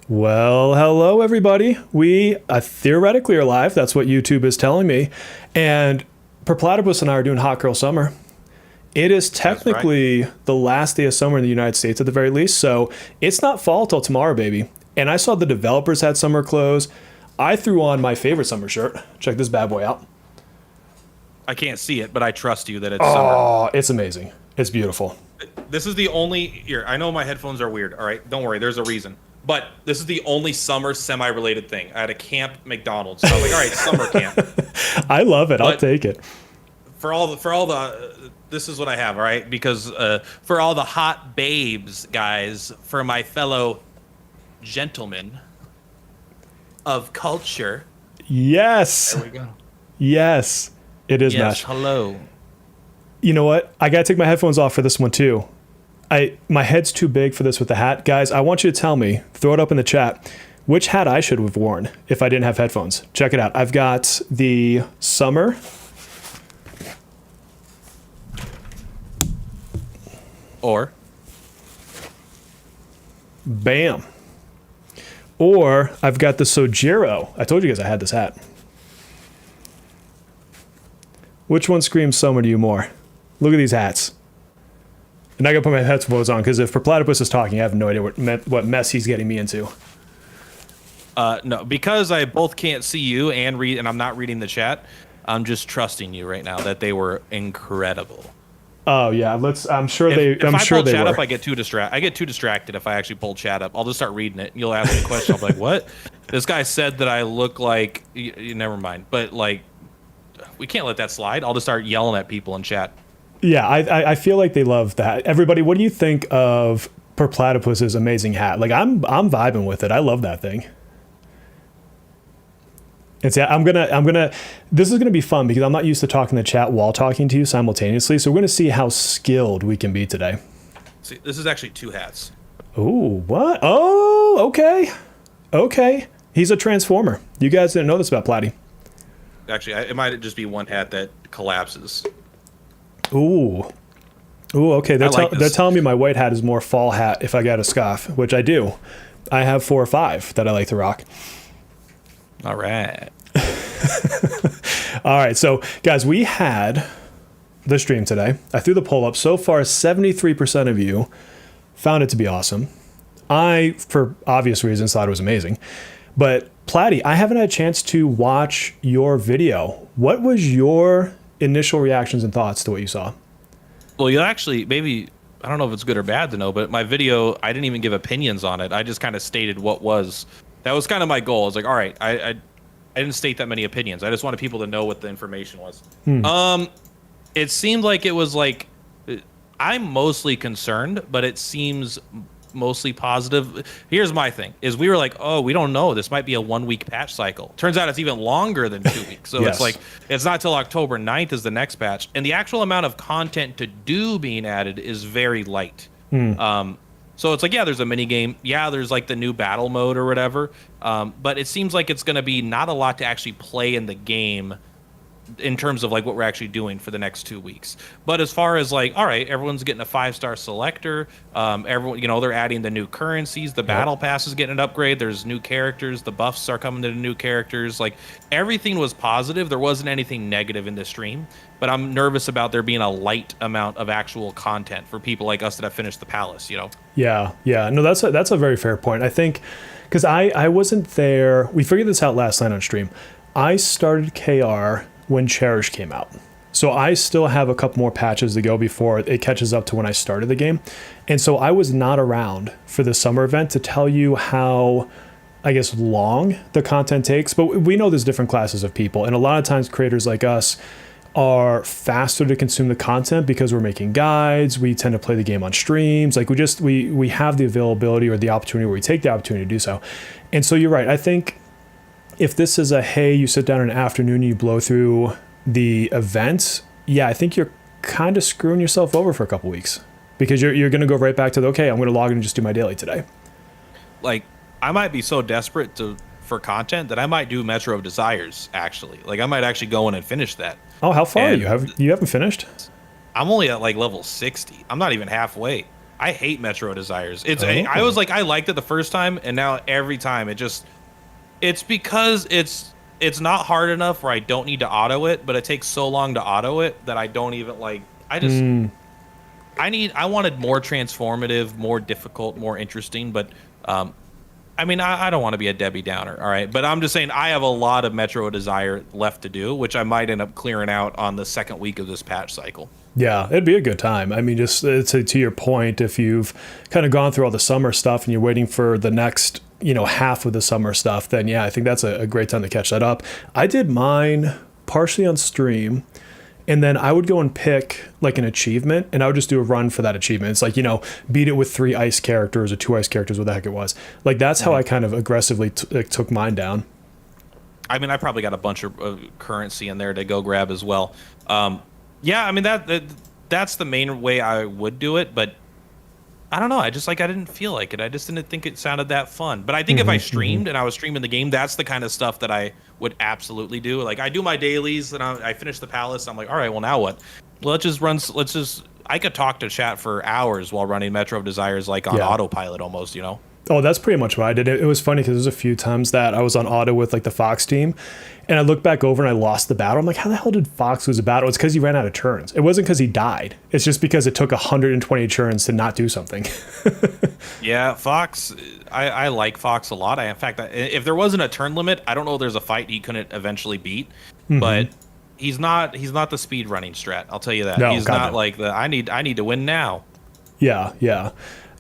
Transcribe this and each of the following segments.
Well, hello everybody. We theoretically are live. That's what YouTube is telling me. And Perplatypus and I are doing Hot Girl Summer. It is technically the last day of summer in the United States at the very least, so it's not fall till tomorrow, baby. And I saw the developers had summer clothes. I threw on my favorite summer shirt. Check this bad boy out. I can't see it, but I trust you that it's summer. Oh, it's amazing. It's beautiful. This is the only... Here, I know my headphones are weird, all right? Don't worry, there's a reason. But this is the only summer semi-related thing. I had a camp McDonald's. So I was like, all right, summer camp. I love it. I'll take it. For all the this is what I have, all right? Because for all the hot babes, guys, for my fellow gentlemen of culture. Yes. There we go. Yes. It is yes, Mash. Hello. You know what? I gotta take my headphones off for this one too. My head's too big for this with the hat. Guys, I want you to tell me, throw it up in the chat, which hat I should have worn if I didn't have headphones. Check it out. I've got the summer. Or. Bam. Or I've got the Sojiro. I told you guys I had this hat. Which one screams summer to you more? Look at these hats. And I gotta put my headphones on because if Perplatypus is talking, I have no idea what mess he's getting me into. No, because I both can't see you and read, and I'm not reading the chat. I'm just trusting you right now that they were incredible. Oh yeah, I'm sure they. If I'm I sure pull they chat were. up, I get too distracted if I actually pull chat up. I'll just start reading it. And you'll ask me a question. I'll be like, "What? This guy said that I look like." Never mind. But like, we can't let that slide. I'll just start yelling at people in chat. Yeah, I feel like they love that. Everybody, what do you think of Perplatypus's amazing hat? Like I'm vibing with it. I love that thing. And so I'm gonna this is gonna be fun because I'm not used to talking to chat while talking to you simultaneously. So we're gonna see how skilled we can be today. See, this is actually two hats. Ooh, what? Oh, okay. Okay. He's a transformer. You guys didn't know this about Platty. Actually, it might just be one hat that collapses. Ooh. Ooh, okay. They're telling me my white hat is more fall hat if I got a scarf, which I do. I have 4 or 5 that I like to rock. All right. All right. So, guys, we had the stream today. I threw the poll up. So far, 73% of you found it to be awesome. I, for obvious reasons, thought it was amazing. But, Platty, I haven't had a chance to watch your video. What was your initial reactions and thoughts to what you saw? Well, you actually, maybe, I don't know if it's good or bad to know, but my video, I didn't even give opinions on it. I just kind of stated what was. That was kind of my goal. I was like, all right, I didn't state that many opinions. I just wanted people to know what the information was. It seemed like it was like, I'm mostly concerned, but it seems mostly positive. Here's my thing, is we were like, oh, we don't know. This might be a 1-week patch cycle. Turns out it's even longer than 2 weeks. So Yes. It's like, it's not till October 9th is the next patch. And the actual amount of content to do being added is very light. So it's like, yeah, there's a mini game. Yeah, there's like the new battle mode or whatever. But it seems like it's going to be not a lot to actually play in the game in terms of like what we're actually doing for the next 2 weeks. But as far as like, all right, everyone's getting a 5-star selector. Everyone, they're adding the new currencies. The battle pass is getting an upgrade. There's new characters. The buffs are coming to the new characters. Like everything was positive. There wasn't anything negative in the stream. But I'm nervous about there being a light amount of actual content for people like us that have finished the palace, Yeah. No, that's a very fair point. I think because I wasn't there. We figured this out last night on stream. I started KR when Cherish came out. So I still have a couple more patches to go before it catches up to when I started the game. And so I was not around for the summer event to tell you how, I guess, long the content takes. But we know there's different classes of people. And a lot of times creators like us are faster to consume the content because we're making guides. We tend to play the game on streams. Like we have the availability or the opportunity where we take the opportunity to do so. And so you're right. I think if this is you sit down in an afternoon and you blow through the event, yeah, I think you're kind of screwing yourself over for a couple weeks because you're going to go right back to I'm going to log in and just do my daily today. Like, I might be so desperate for content that I might do Metro of Desires, actually. Like, I might actually go in and finish that. Oh, how far are you? You haven't finished? I'm only at like level 60. I'm not even halfway. I hate Metro Desires. I was like, I liked it the first time, and now every time it's because it's not hard enough where I don't need to auto it, but it takes so long to auto it that I don't even like. I wanted more transformative, more difficult, more interesting, but I mean, I don't want to be a Debbie Downer, all right? But I'm just saying I have a lot of Metro Desire left to do, which I might end up clearing out on the second week of this patch cycle. Yeah, it'd be a good time. I mean, just to your point, if you've kind of gone through all the summer stuff and you're waiting for the next, half of the summer stuff, then yeah, I think that's a great time to catch that up. I did mine partially on stream, and then I would go and pick like an achievement, and I would just do a run for that achievement. It's like, beat it with 3 ice characters or 2 ice characters, what the heck it was. Like, that's how I kind of aggressively took mine down. I mean, I probably got a bunch of currency in there to go grab as well. Yeah, I mean, that's the main way I would do it, but I don't know. I didn't feel like it. I just didn't think it sounded that fun. But I think if I streamed and I was streaming the game, that's the kind of stuff that I would absolutely do. Like, I do my dailies and I finish the palace. I'm like, all right, well, now what? Well, I could talk to chat for hours while running Metro Desires, like on autopilot almost, Oh, that's pretty much what I did. It was funny because there's a few times that I was on auto with like the Fox team, and I looked back over and I lost the battle. I'm like, how the hell did Fox lose a battle? It's because he ran out of turns. It wasn't because he died. It's just because it took 120 turns to not do something. Yeah, Fox. I like Fox a lot. In fact, if there wasn't a turn limit, I don't know if there's a fight he couldn't eventually beat, but he's not the speed running strat. I'll tell you that. No, he's not like the I need to win now.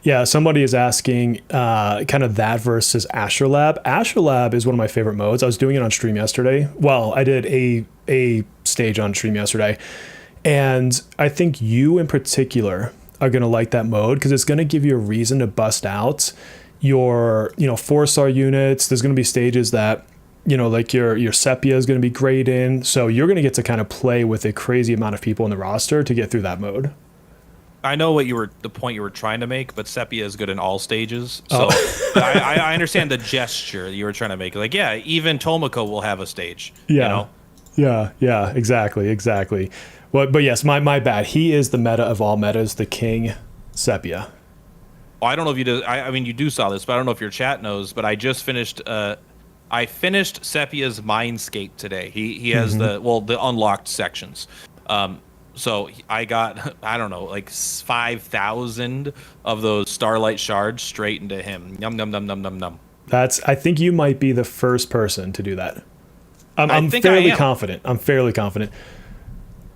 Yeah, somebody is asking kind of that versus Astrolab. Astrolab is one of my favorite modes. I was doing it on stream yesterday. Well, I did a stage on stream yesterday. And I think you in particular are going to like that mode because it's going to give you a reason to bust out your 4-star units. There's going to be stages that, like your Sepia is going to be great in. So you're going to get to kind of play with a crazy amount of people in the roster to get through that mode. I know the point you were trying to make, but Sepia is good in all stages. So I understand the gesture that you were trying to make. Like, yeah, even Tomoko will have a stage. Yeah. Yeah, exactly. Well, but yes, my bad. He is the meta of all metas, the King Sepia. Well, I don't know if you do. I mean, you do saw this, but I don't know if your chat knows. But I just finished. I finished Sepia's Mindscape today. He has the unlocked sections. So I got, I don't know, like 5,000 of those Starlight Shards straight into him. Num, num, num, num, num, num. I think you might be the first person to do that. I'm fairly confident.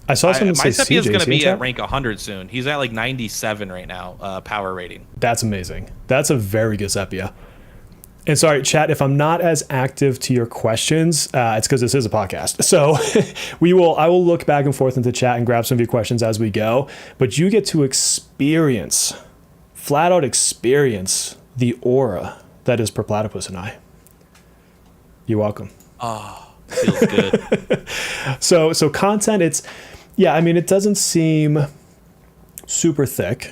I saw someone say my Sepia is going to be at at rank 100 soon. He's at like 97 right now, power rating. That's amazing. That's a very good Sepia. And sorry, chat, if I'm not as active to your questions, it's because this is a podcast. So I will look back and forth into chat and grab some of your questions as we go. But you get to flat out experience the aura that is Per Platypus and I. You're welcome. Oh, feels good. So content, it doesn't seem super thick.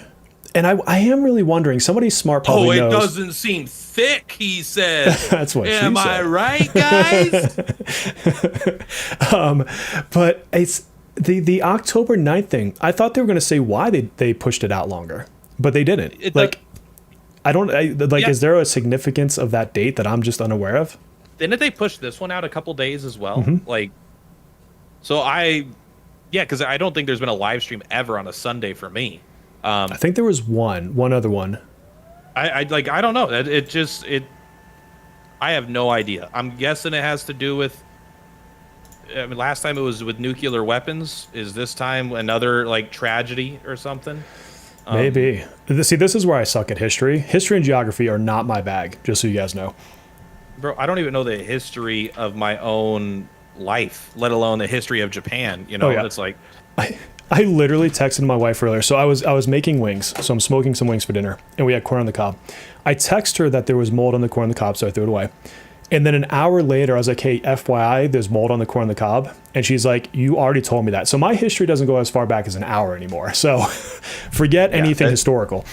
And I am really wondering, somebody smart probably knows. Oh, it doesn't seem thick, he says. That's what she said. Am I right, guys? But it's the October 9th thing. I thought they were going to say why they pushed it out longer, but they didn't. Is there a significance of that date that I'm just unaware of? Didn't they push this one out a couple days as well? Because I don't think there's been a live stream ever on a Sunday for me. I think there was one other one. I don't know. I have no idea. I'm guessing it has to do with. I mean, last time it was with nuclear weapons. Is this time another like tragedy or something? Maybe. See, this is where I suck at history. History and geography are not my bag. Just so you guys know. Bro, I don't even know the history of my own life, let alone the history of Japan. It's like. I literally texted my wife earlier. So I was making wings. So I'm smoking some wings for dinner, and we had corn on the cob. I text her that there was mold on the corn on the cob, so I threw it away. And then an hour later, I was like, hey, FYI, there's mold on the corn on the cob. And she's like, you already told me that. So my history doesn't go as far back as an hour anymore. So forget anything historical.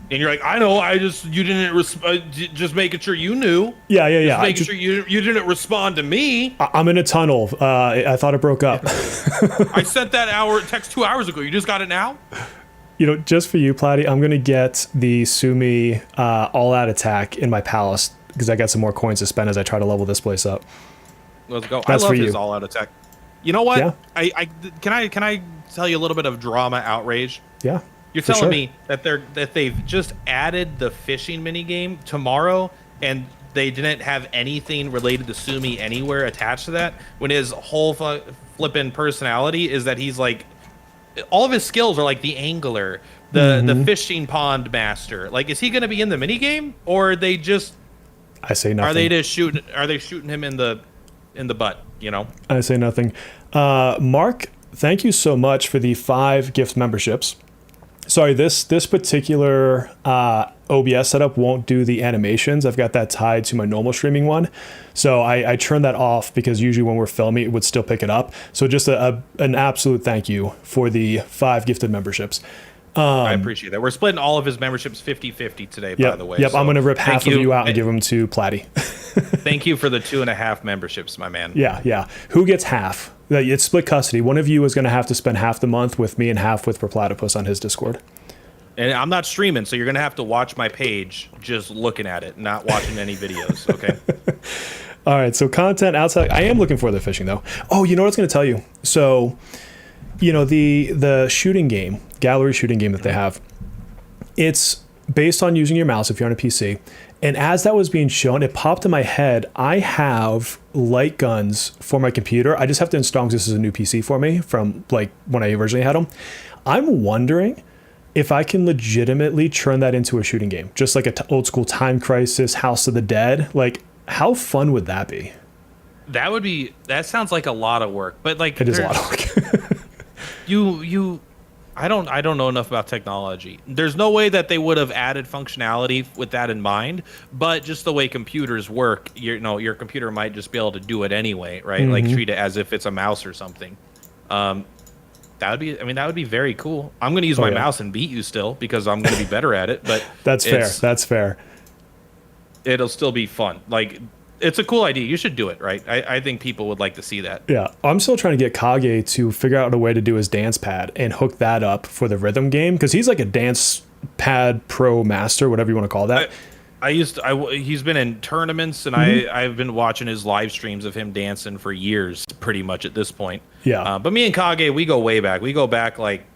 And you're like, I know, you didn't just making sure you knew. Yeah. Just making sure you didn't respond to me. I'm in a tunnel. I thought it broke up. I sent that text 2 hours ago. You just got it now? Just for you, Platy, I'm gonna get the Sumi all-out attack in my palace because I got some more coins to spend as I try to level this place up. Let's go. That's I love for his you. all-out attack. You know what? Yeah. Can I tell you a little bit of drama outrage? Yeah. You're for telling sure. me that they've just added the fishing minigame tomorrow, and they didn't have anything related to Sumi anywhere attached to that, when his whole flippin' personality is that he's like, all of his skills are like the angler, the fishing pond master. Like, is he going to be in the minigame, or are they just? I say nothing. Are they just shooting? Are they shooting him in the butt? I say nothing. Mark, thank you so much for the 5 gift memberships. Sorry, this particular OBS setup won't do the animations. I've got that tied to my normal streaming one. So I turned that off because usually when we're filming, it would still pick it up. So just an absolute thank you for the 5 gifted memberships. I appreciate that. We're splitting all of his memberships 50-50 today, by the way. Yep, so I'm going to rip half of you out and and give them to Platy. Thank you for the 2.5 memberships, my man. Yeah. Who gets half? It's split custody. One of you is going to have to spend half the month with me and half with Platypus on his Discord. And I'm not streaming, so you're going to have to watch my page just looking at it, not watching any videos, okay? All right, so content outside. I am looking for the fishing, though. Oh, you know what I was going to tell you? So, the shooting game, gallery shooting game that they have, it's based on using your mouse if you're on a PC. And as that was being shown, it popped in my head, I have light guns for my computer. I just have to install because this is a new PC for me from like when I originally had them. I'm wondering if I can legitimately turn that into a shooting game, just like old school Time Crisis, House of the Dead. Like, how fun would that be? That sounds like a lot of work, but like it is a lot of work. I don't know enough about technology. There's no way that they would have added functionality with that in mind, but just the way computers work, your computer might just be able to do it anyway, right? Mm-hmm. Like treat it as if it's a mouse or something. That would be very cool. I'm going to use my mouse and beat you still because I'm going to be better at it, but That's fair. It'll still be fun. Like, it's a cool idea. You should do it, right? I think people would like to see that. Yeah. I'm still trying to get Kage to figure out a way to do his dance pad and hook that up for the rhythm game because he's like a dance pad pro master, whatever you want to call that. He's been in tournaments and I've been watching his live streams of him dancing for years, pretty much at this point. Yeah. But me and Kage, we go way back. We go back like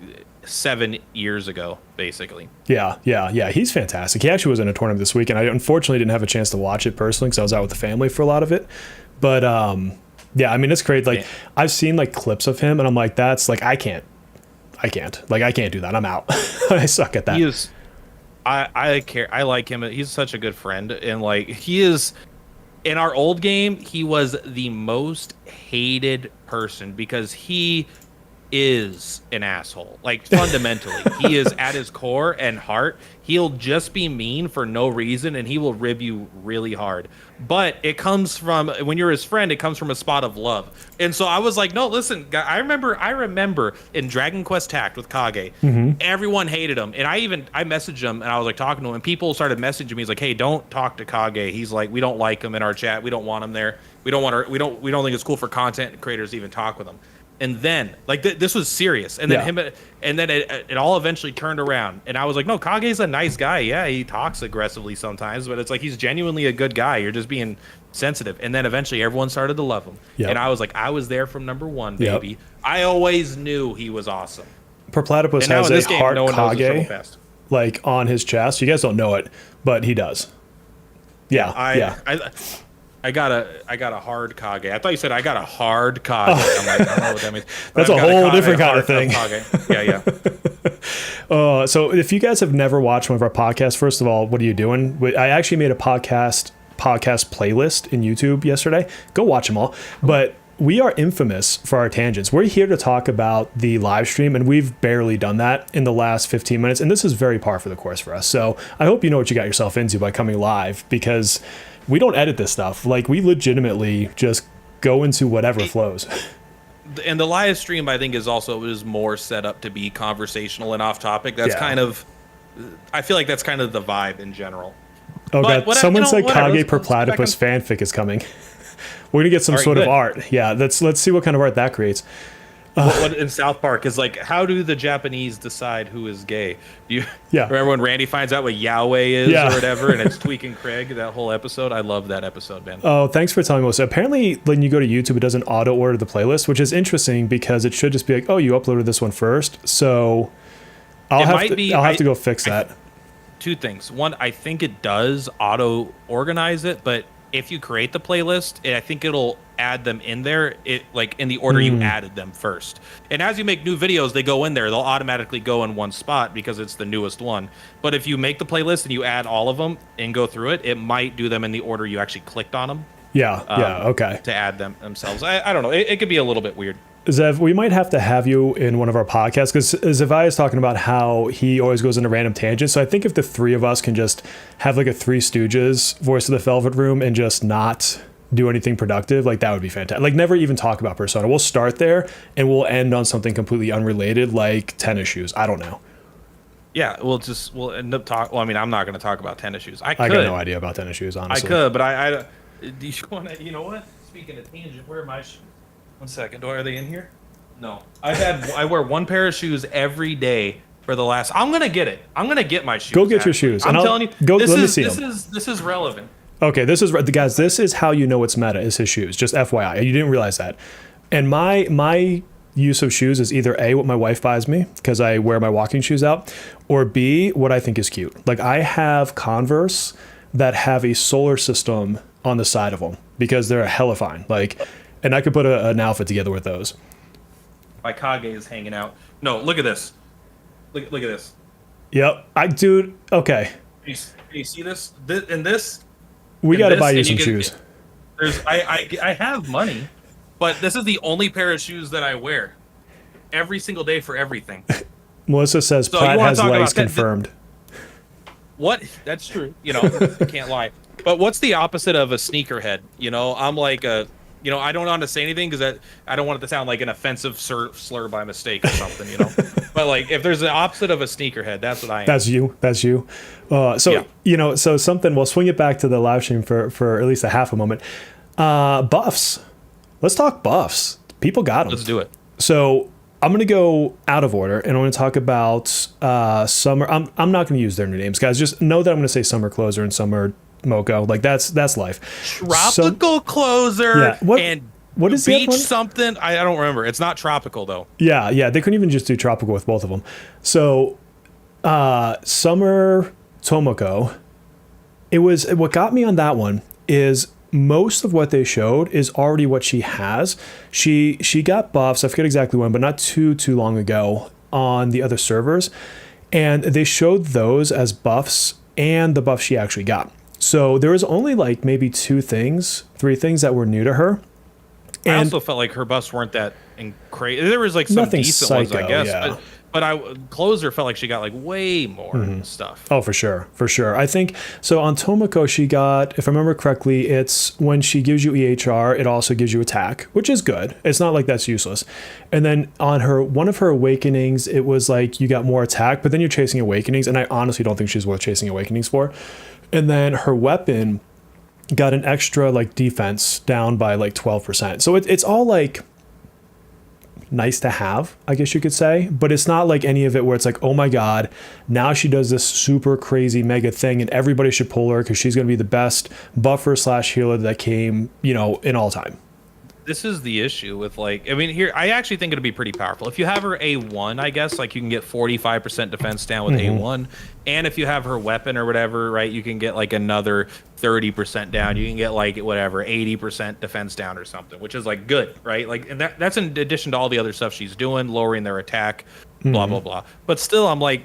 7 years ago, basically. Yeah. He's fantastic. He actually was in a tournament this week, and I unfortunately didn't have a chance to watch it personally because I was out with the family for a lot of it. But yeah, I mean, it's great. Like, I've seen like clips of him, and I'm like, that's like, I can't. Like, I can't do that. I'm out. I suck at that. He is. I like him. He's such a good friend, and like he is. In our old game, he was the most hated person because he is an asshole. Like, fundamentally, he is at his core and heart. He'll just be mean for no reason, and he will rib you really hard. But it comes from, when you're his friend, it comes from a spot of love. And so I was like, no, listen, I remember in Dragon Quest Tact with Kage, everyone hated him. And I messaged him, and I was like talking to him, and people started messaging me. He's like, hey, don't talk to Kage. He's like, we don't like him in our chat. We don't want him there. We don't think it's cool for content creators to even talk with him. And then, like, this was serious. And then it all eventually turned around. And I was like, no, Kage's a nice guy. Yeah, he talks aggressively sometimes, but it's like he's genuinely a good guy. You're just being sensitive. And then eventually everyone started to love him. Yep. And I was like, I was there from number one, baby. Yep. I always knew he was awesome. Platypus has a heart Kage, like, on his chest. You guys don't know it, but he does. Yeah, I got a hard Kage. I thought you said I got a hard Kage. I'm like, I don't know what that means. That's a whole different kind of thing. Yeah. So if you guys have never watched one of our podcasts, first of all, what are you doing? I actually made a podcast playlist in YouTube yesterday. Go watch them all. But we are infamous for our tangents. We're here to talk about the live stream, and we've barely done that in the last 15 minutes. And this is very par for the course for us. So I hope you know what you got yourself into by coming live, because we don't edit this stuff. Like, we legitimately just go into whatever flows. And the live stream, I think, is more set up to be conversational and off topic. That's I feel like that's kind of the vibe in general. Oh, God. Someone said Kage per Platypus fanfic is coming. We're going to get some sort of art. Yeah, let's see what kind of art that creates. what in South Park is like, how do the Japanese decide who is gay? Do you Yeah. remember when Randy finds out what Yahweh is Yeah. or whatever, and it's Tweak and Craig, that whole episode? I love that episode, man. Oh, thanks for telling me. So apparently, when you go to YouTube, it doesn't auto order the playlist, which is interesting because it should just be like, oh, you uploaded this one first. So I'll have to go fix that. Two things. One, I think it does auto organize it, but if you create the playlist, I think it'll add them in there, like in the order you added them first. And as you make new videos, they go in there. They'll automatically go in one spot because it's the newest one. But if you make the playlist and you add all of them and go through it, it might do them in the order you actually clicked on them. Yeah. Okay. To add them themselves. I don't know. It could be a little bit weird. Zev, we might have to have you in one of our podcasts because Zevi is talking about how he always goes into random tangents. So I think if the three of us can just have like a Three Stooges voice of the Velvet Room and just not do anything productive, like that would be fantastic. Like never even talk about Persona. We'll start there and we'll end on something completely unrelated like tennis shoes. I don't know. Yeah, we'll end up talking. Well, I mean, I'm not going to talk about tennis shoes. I got no idea about tennis shoes, honestly. I could, but I do you want to, you know what? Speaking of tangent, where are my shoes? 1 second. Are they in here? No. I wear one pair of shoes every day for the last. I'm gonna get it. I'm gonna get my shoes. Go get your shoes. I'm telling you. Let me see them. This is relevant. Okay, guys. This is how you know it's meta. Is his shoes? Just FYI, you didn't realize that. And my use of shoes is either A, what my wife buys me because I wear my walking shoes out, or B, what I think is cute. Like I have Converse that have a solar system on the side of them because they're hella fine. Like. And I could put an outfit together with those. My Kage is hanging out. No, look at this. Look at this. Yep. Okay. Can you see this? This. We got to buy you some shoes. I have money, but this is the only pair of shoes that I wear every single day for everything. Melissa says Plaid has legs confirmed. What? That's true. You know, I can't lie. But what's the opposite of a sneakerhead? You know, I'm like a... You know, I don't want to say anything because I don't want it to sound like an offensive slur by mistake or something, you know. But like, if there's the opposite of a sneakerhead, that's what I am. That's you. You know, so something. We'll swing it back to the live stream for at least a half a moment. Buffs. Let's talk buffs. People got them. Let's do it. So I'm gonna go out of order, and I'm gonna talk about Summer. I'm not gonna use their new names, guys. Just know that I'm gonna say Summer Closer and Summer Moko. Like that's life. Tropical Closer. Yeah. What is beach something? I don't remember. It's not tropical though. Yeah. They couldn't even just do tropical with both of them. So Summer Tomoko. It was what got me on that one is most of what they showed is already what she has. She got buffs. I forget exactly when, but not too long ago on the other servers, and they showed those as buffs and the buff she actually got. So there was only like maybe 3 things that were new to her. And I also felt like her buffs weren't that crazy. There was like some decent ones, I guess. Yeah. But Closer felt like she got like way more stuff. Oh, for sure. I think so. On Tomoko, she got, if I remember correctly, it's when she gives you EHR, it also gives you attack, which is good. It's not like that's useless. And then on one of her awakenings, it was like you got more attack, but then you're chasing awakenings, and I honestly don't think she's worth chasing awakenings for. And then her weapon got an extra like defense down by like 12%. So it's all like nice to have, I guess you could say, but it's not like any of it where it's like, oh my God, now she does this super crazy mega thing and everybody should pull her because she's going to be the best buffer / healer that came, you know, in all time. This is the issue with like, I mean, here, I actually think it'd be pretty powerful. If you have her A1, I guess, like you can get 45% defense down with A1. And if you have her weapon or whatever, right, you can get like another 30% down. You can get like whatever, 80% defense down or something, which is like good, right? Like, and that's in addition to all the other stuff she's doing, lowering their attack, blah, blah, blah. But still, I'm like,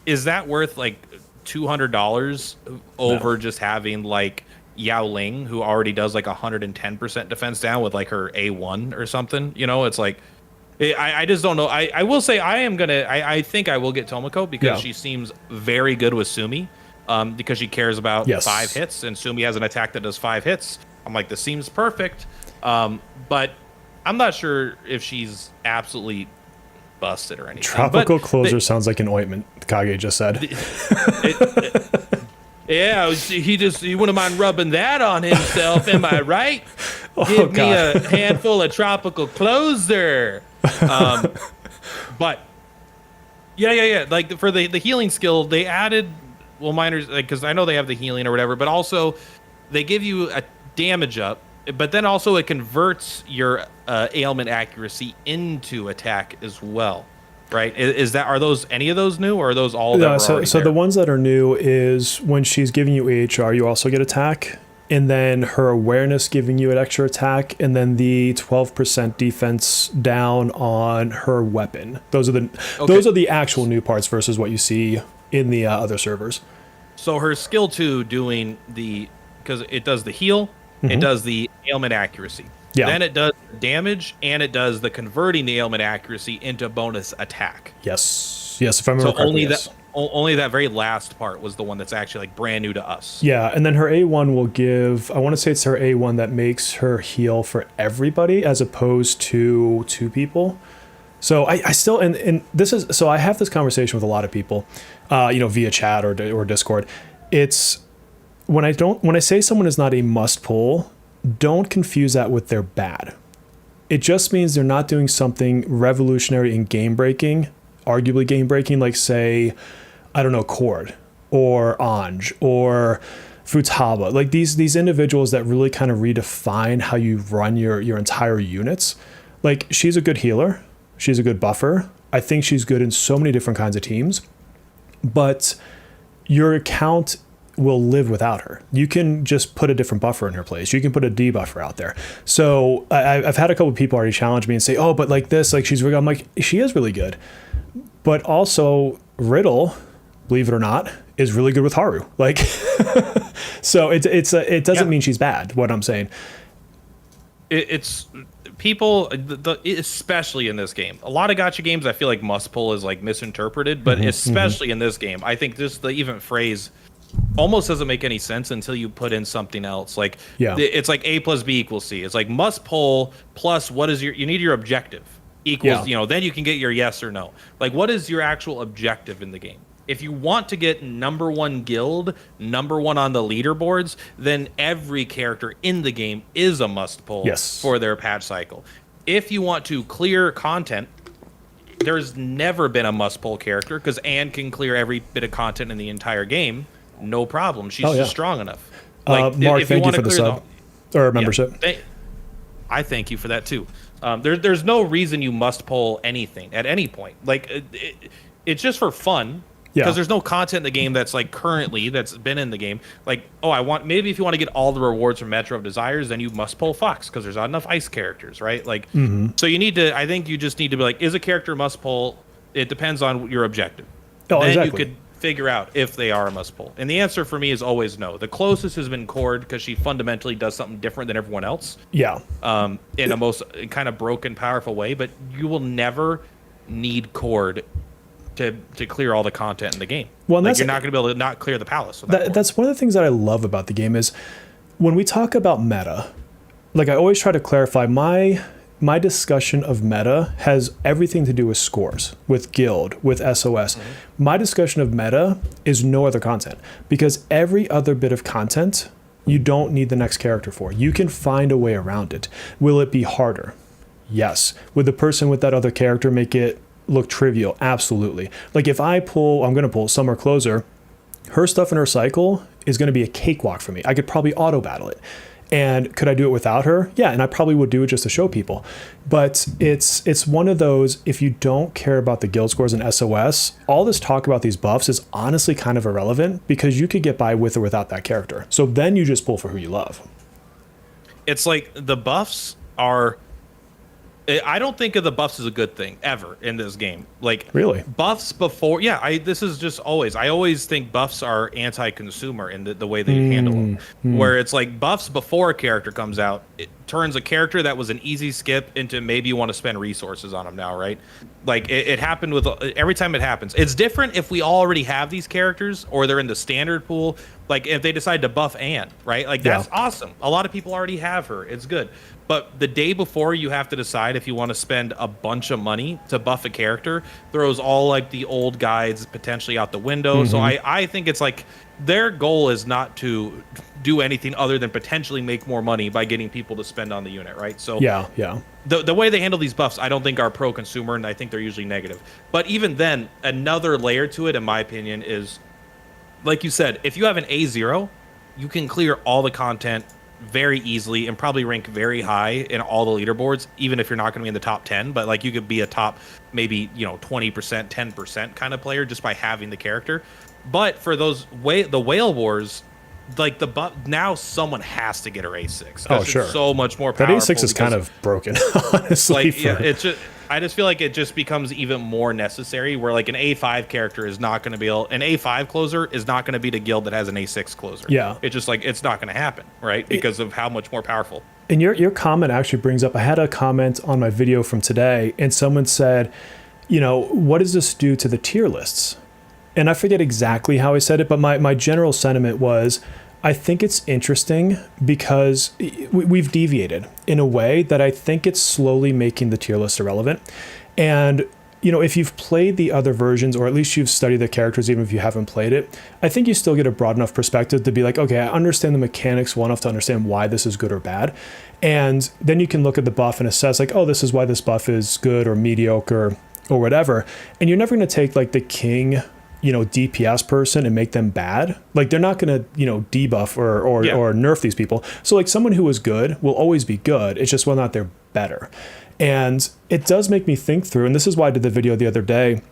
is that worth like $200 over just having like Yao Ling, who already does like 110% defense down with like her A1 or something? You know, it's like, I just don't know. I will say I think I will get Tomoko because she seems very good with Sumi, because she cares about 5 hits, and Sumi has an attack that does 5 hits. I'm like, this seems perfect. But I'm not sure if she's absolutely busted or anything. Tropical Closer sounds like an ointment, Kage just said. Yeah, he wouldn't mind rubbing that on himself. Am I right? Give me a handful of Tropical Closer. But yeah. Like for the healing skill, they added miners, like, because I know they have the healing or whatever, but also they give you a damage up, but then also it converts your ailment accuracy into attack as well. Right? Are those any of those new, or are those all that were already so there? the ones that are new is when she's giving you AHR, you also get attack, and then her awareness giving you an extra attack, and then the 12% defense down on her weapon. Those are the actual new parts versus what you see in the other servers. So her skill 2 doing because it does the heal, it does the ailment accuracy. Yeah. Then it does damage, and it does the converting the ailment accuracy into bonus attack. Yes, if I remember correctly. correctly, Only that very last part was the one that's actually like brand new to us. Yeah, and then her A1 will give, I want to say it's her A1 that makes her heal for everybody as opposed to 2 people. So I still, and this is, so I have this conversation with a lot of people, via chat or Discord. It's when I say someone is not a must pull, don't confuse that with they're bad. It just means they're not doing something revolutionary and game breaking, arguably game breaking, like say, I don't know, Cord or Anj or Futaba, like these individuals that really kind of redefine how you run your entire units. Like, she's a good healer. She's a good buffer. I think she's good in so many different kinds of teams, but your account will live without her. You can just put a different buffer in her place. You can put a debuffer out there. So I've had a couple of people already challenge me and say, oh, but like this, like she's really, I'm like, she is really good. But also Riddle, believe it or not, is really good with Haru. Like, so it doesn't mean she's bad, what I'm saying. It's people, especially in this game. A lot of gacha games, I feel like must pull is like misinterpreted, but especially in this game, I think the even phrase almost doesn't make any sense until you put in something else. Like, it's like A plus B equals C. It's like must pull plus what is you need your objective equals, then you can get your yes or no. Like, what is your actual objective in the game? If you want to get #1 guild, #1 on the leaderboards, then every character in the game is a must pull for their patch cycle. If you want to clear content, there's never been a must pull character because Anne can clear every bit of content in the entire game. No problem. She's just strong enough. Like, Mark, thank you for the sub or membership. I thank you for that too. There's no reason you must pull anything at any point. Like, it's just for fun. Because there's no content in the game that's like currently that's been in the game. Like, maybe if you want to get all the rewards from Metro of Desires, then you must pull Fox because there's not enough ice characters, right? Like, so you need to. I think you just need to be like, is a character must pull? It depends on your objective. Then you could figure out if they are a must pull. And the answer for me is always no. The closest has been Cord because she fundamentally does something different than everyone else. Yeah. In a most kind of broken, powerful way, but you will never need Cord to clear all the content in the game. Well, like, you're not going to be able to not clear the palace. That's one of the things that I love about the game is when we talk about meta, like I always try to clarify my discussion of meta has everything to do with scores, with guild, with SOS. My discussion of meta is no other content because every other bit of content you don't need the next character for. You can find a way around it. Will it be harder? Yes. Would the person with that other character make it look trivial? Absolutely. Like if I'm going to pull Summer Closer, her stuff in her cycle is going to be a cakewalk for me. I could probably auto battle it. And could I do it without her? Yeah, and I probably would do it just to show people. But it's one of those, if you don't care about the guild scores in SOS, all this talk about these buffs is honestly kind of irrelevant because you could get by with or without that character. So then you just pull for who you love. It's like the buffs are... I don't think of the buffs as a good thing ever in this game. Like, really, buffs before, this is just always. I always think buffs are anti-consumer in the way they handle them. Where it's like buffs before a character comes out, it turns a character that was an easy skip into maybe you want to spend resources on them now, right? Like it happened with every time it happens. It's different if we already have these characters or they're in the standard pool. Like if they decide to buff Anne, right? Like that's awesome. A lot of people already have her. It's good. But the day before you have to decide if you want to spend a bunch of money to buff a character, throws all like the old guides potentially out the window. So I think it's like their goal is not to do anything other than potentially make more money by getting people to spend on the unit, right? So yeah. the way they handle these buffs, I don't think are pro-consumer, and I think they're usually negative. But even then, another layer to it, in my opinion, is, like you said, if you have an A0, you can clear all the content very easily and probably rank very high in all the leaderboards, even if you're not going to be in the top 10. But like you could be a top maybe 20%, 10% kind of player just by having the character. But for the whale wars, like now someone has to get her A6. Oh, sure. It's so much more powerful. That A6 is kind of broken, honestly. I just feel like it just becomes even more necessary where like an A5 character is not going to be an A5 closer is not going to beat a guild that has an A6 closer. Yeah. It's just like, it's not going to happen, right? Because of how much more powerful. And your comment actually brings up, I had a comment on my video from today, and someone said, what does this do to the tier lists? And I forget exactly how I said it, but my general sentiment was, I think it's interesting because we've deviated in a way that I think it's slowly making the tier list irrelevant. And, if you've played the other versions, or at least you've studied the characters, even if you haven't played it, I think you still get a broad enough perspective to be like, okay, I understand the mechanics well enough to understand why this is good or bad. And then you can look at the buff and assess like, oh, this is why this buff is good or mediocre or whatever. And you're never going to take like the king DPS person and make them bad. Like they're not going to, debuff or nerf these people. So like someone who is good will always be good. It's just whether or not they're better. And it does make me think through, and this is why I did the video the other day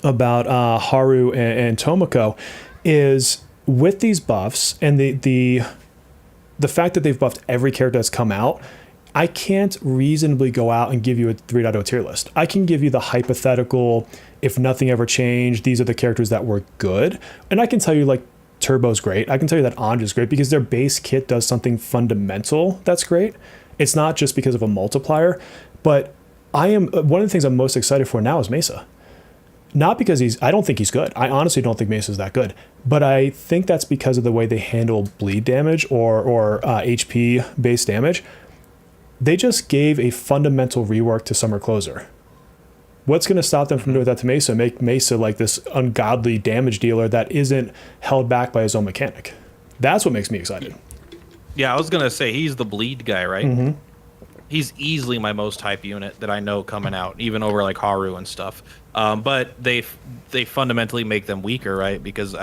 about Haru and Tomoko, is with these buffs and the fact that they've buffed every character that's come out, I can't reasonably go out and give you a 3.0 tier list. I can give you the hypothetical, if nothing ever changed, these are the characters that were good. And I can tell you like Turbo's great. I can tell you that Anj is great because their base kit does something fundamental that's great. It's not just because of a multiplier, but one of the things I'm most excited for now is Mesa. Not because I don't think he's good. I honestly don't think Mesa's that good. But I think that's because of the way they handle bleed damage or HP based damage. They just gave a fundamental rework to Summer Closer. What's going to stop them from doing that to Mesa? Make Mesa like this ungodly damage dealer that isn't held back by his own mechanic. That's what makes me excited. Yeah, I was going to say, he's the bleed guy, right? Mm-hmm. He's easily my most hype unit that I know coming out, even over like Haru and stuff. But they fundamentally make them weaker, right? Because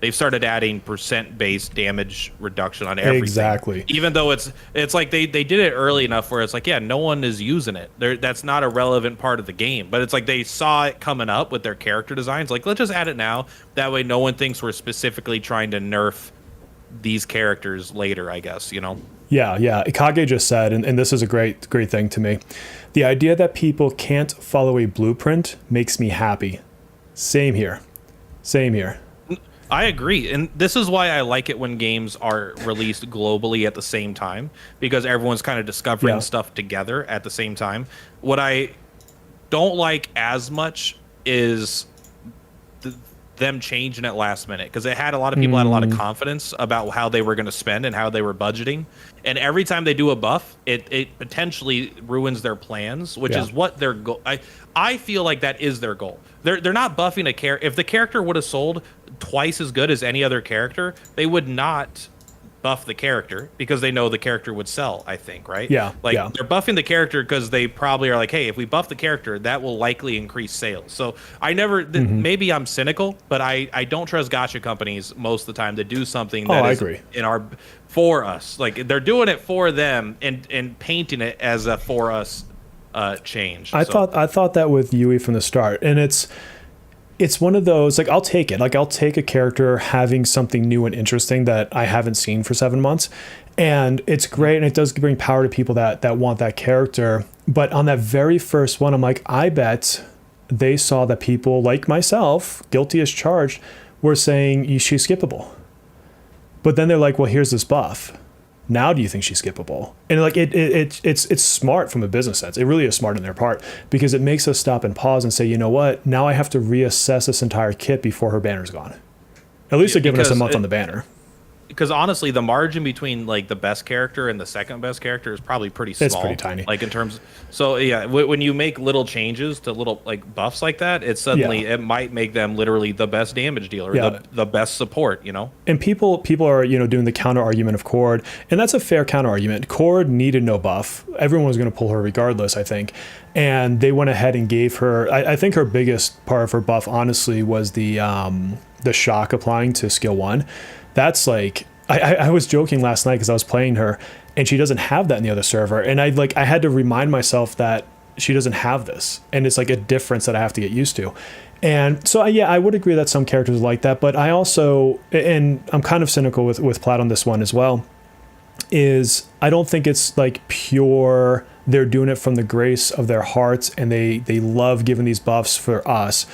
they've started adding percent-based damage reduction on everything. Exactly. Even though it's like they did it early enough where it's like, yeah, no one is using it. That's not a relevant part of the game. But it's like they saw it coming up with their character designs. Like, let's just add it now. That way no one thinks we're specifically trying to nerf these characters later, I guess, Yeah. Ikage just said, and this is a great thing to me, the idea that people can't follow a blueprint makes me happy. Same here. I agree. And this is why I like it when games are released globally at the same time, because everyone's kind of discovering stuff together at the same time. What I don't like as much is them changing it last minute, because it had a lot of people had a lot of confidence about how they were going to spend and how they were budgeting, and every time they do a buff, it potentially ruins their plans, which is what their goal. I feel like that is their goal. They're not buffing a character. If the character would have sold twice as good as any other character, they would not buff the character because they know the character would sell, I think, right? They're buffing the character because they probably are like, hey, if we buff the character, that will likely increase sales. So I never, maybe I'm cynical, but I don't trust gacha companies most of the time to do something that is for us. Like they're doing it for them and painting it as a for us change. I thought that with Yui from the start, and it's one of those, like, I'll take it. Like, I'll take a character having something new and interesting that I haven't seen for 7 months. And it's great. And it does bring power to people that want that character. But on that very first one, I'm like, I bet they saw that people like myself, guilty as charged, were saying she's skippable. But then they're like, well, here's this buff. Now do you think she's skippable? And like it's smart from a business sense. It really is smart on their part, because it makes us stop and pause and say, you know what? Now I have to reassess this entire kit before her banner's gone. At least they're giving us a month on the banner. because honestly, the margin between like the best character and the second best character is probably pretty small. It's pretty tiny. Like in terms, so yeah, when you make little changes to little like buffs like that, it suddenly it might make them literally the best damage dealer, the best support, you know. And people are doing the counter argument of Cord, and that's a fair counter argument. Cord needed no buff. Everyone was going to pull her regardless, I think, and they went ahead and gave her. I think her biggest part of her buff, honestly, was the shock applying to skill 1. That's like, I was joking last night because I was playing her and she doesn't have that in the other server. And I had to remind myself that she doesn't have this. And it's like a difference that I have to get used to. And so, I would agree that some characters are like that. But I also, and I'm kind of cynical with Plat on this one as well, is I don't think it's like pure, they're doing it from the grace of their hearts and they love giving these buffs for us.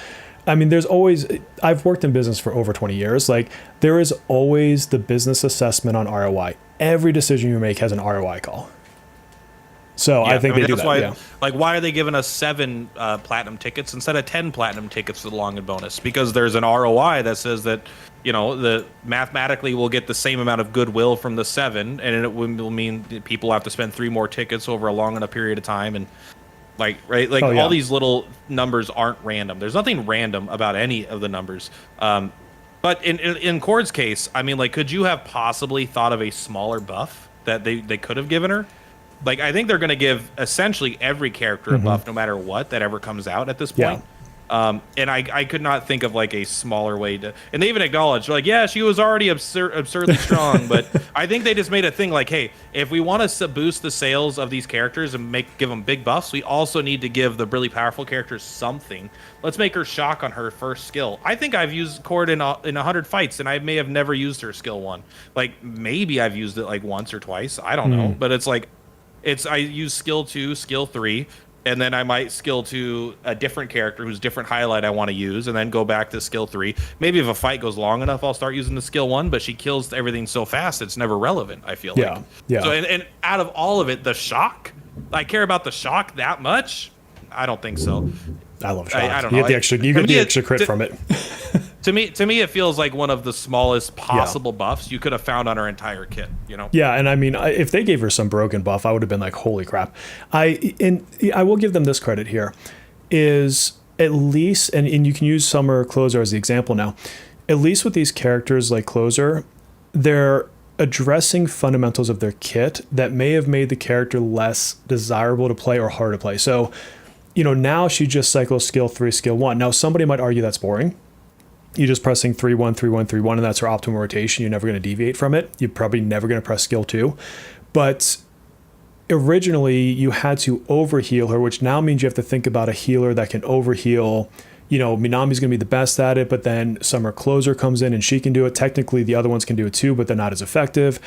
I mean, there's always, I've worked in business for over 20 years. Like, there is always the business assessment on ROI. Every decision you make has an ROI call. So I think they do that. Why, like, why are they giving us 7 platinum tickets instead of 10 platinum tickets for the long and bonus? Because there's an ROI that says that, the mathematically we'll get the same amount of goodwill from the 7, and it will mean that people have to spend 3 more tickets over a long enough period of time. And all these little numbers aren't random. There's nothing random about any of the numbers. But in Cord's case, I mean, like, could you have possibly thought of a smaller buff that they could have given her? Like, I think they're going to give essentially every character a buff, no matter what that ever comes out at this point. And I could not think of like a smaller way to, and they even acknowledged, like, yeah, she was already absurdly strong, but I think they just made a thing like, hey, if we want to boost the sales of these characters and give them big buffs, we also need to give the really powerful characters something. Let's make her shock on her first skill. I think I've used Cord in 100 fights, and I may have never used her skill 1. Like, maybe I've used it like once or twice. I don't know, but it's like, I use skill 2, skill 3, and then I might skill to a different character whose different highlight I want to use, and then go back to skill 3. Maybe if a fight goes long enough, I'll start using the skill 1, but she kills everything so fast it's never relevant, I feel like. So, and out of all of it, the shock, I care about the shock that much? I don't think so. I love shock. I don't know. You get the extra crit from it. To me, it feels like one of the smallest possible buffs you could have found on her entire kit. Yeah, and I mean, if they gave her some broken buff, I would have been like, holy crap. I will give them this credit here, is at least, and you can use Summer Closer as the example now. At least with these characters like Closer, they're addressing fundamentals of their kit that may have made the character less desirable to play or hard to play. So, now she just cycles skill 3, skill 1. Now, somebody might argue that's boring. You're just pressing 3-1, 3-1, 3-1, and that's her optimal rotation. You're never going to deviate from it. You're probably never going to press skill 2. But originally, you had to overheal her, which now means you have to think about a healer that can overheal. Minami's going to be the best at it, but then Summer Closer comes in and she can do it. Technically, the other ones can do it too, but they're not as effective.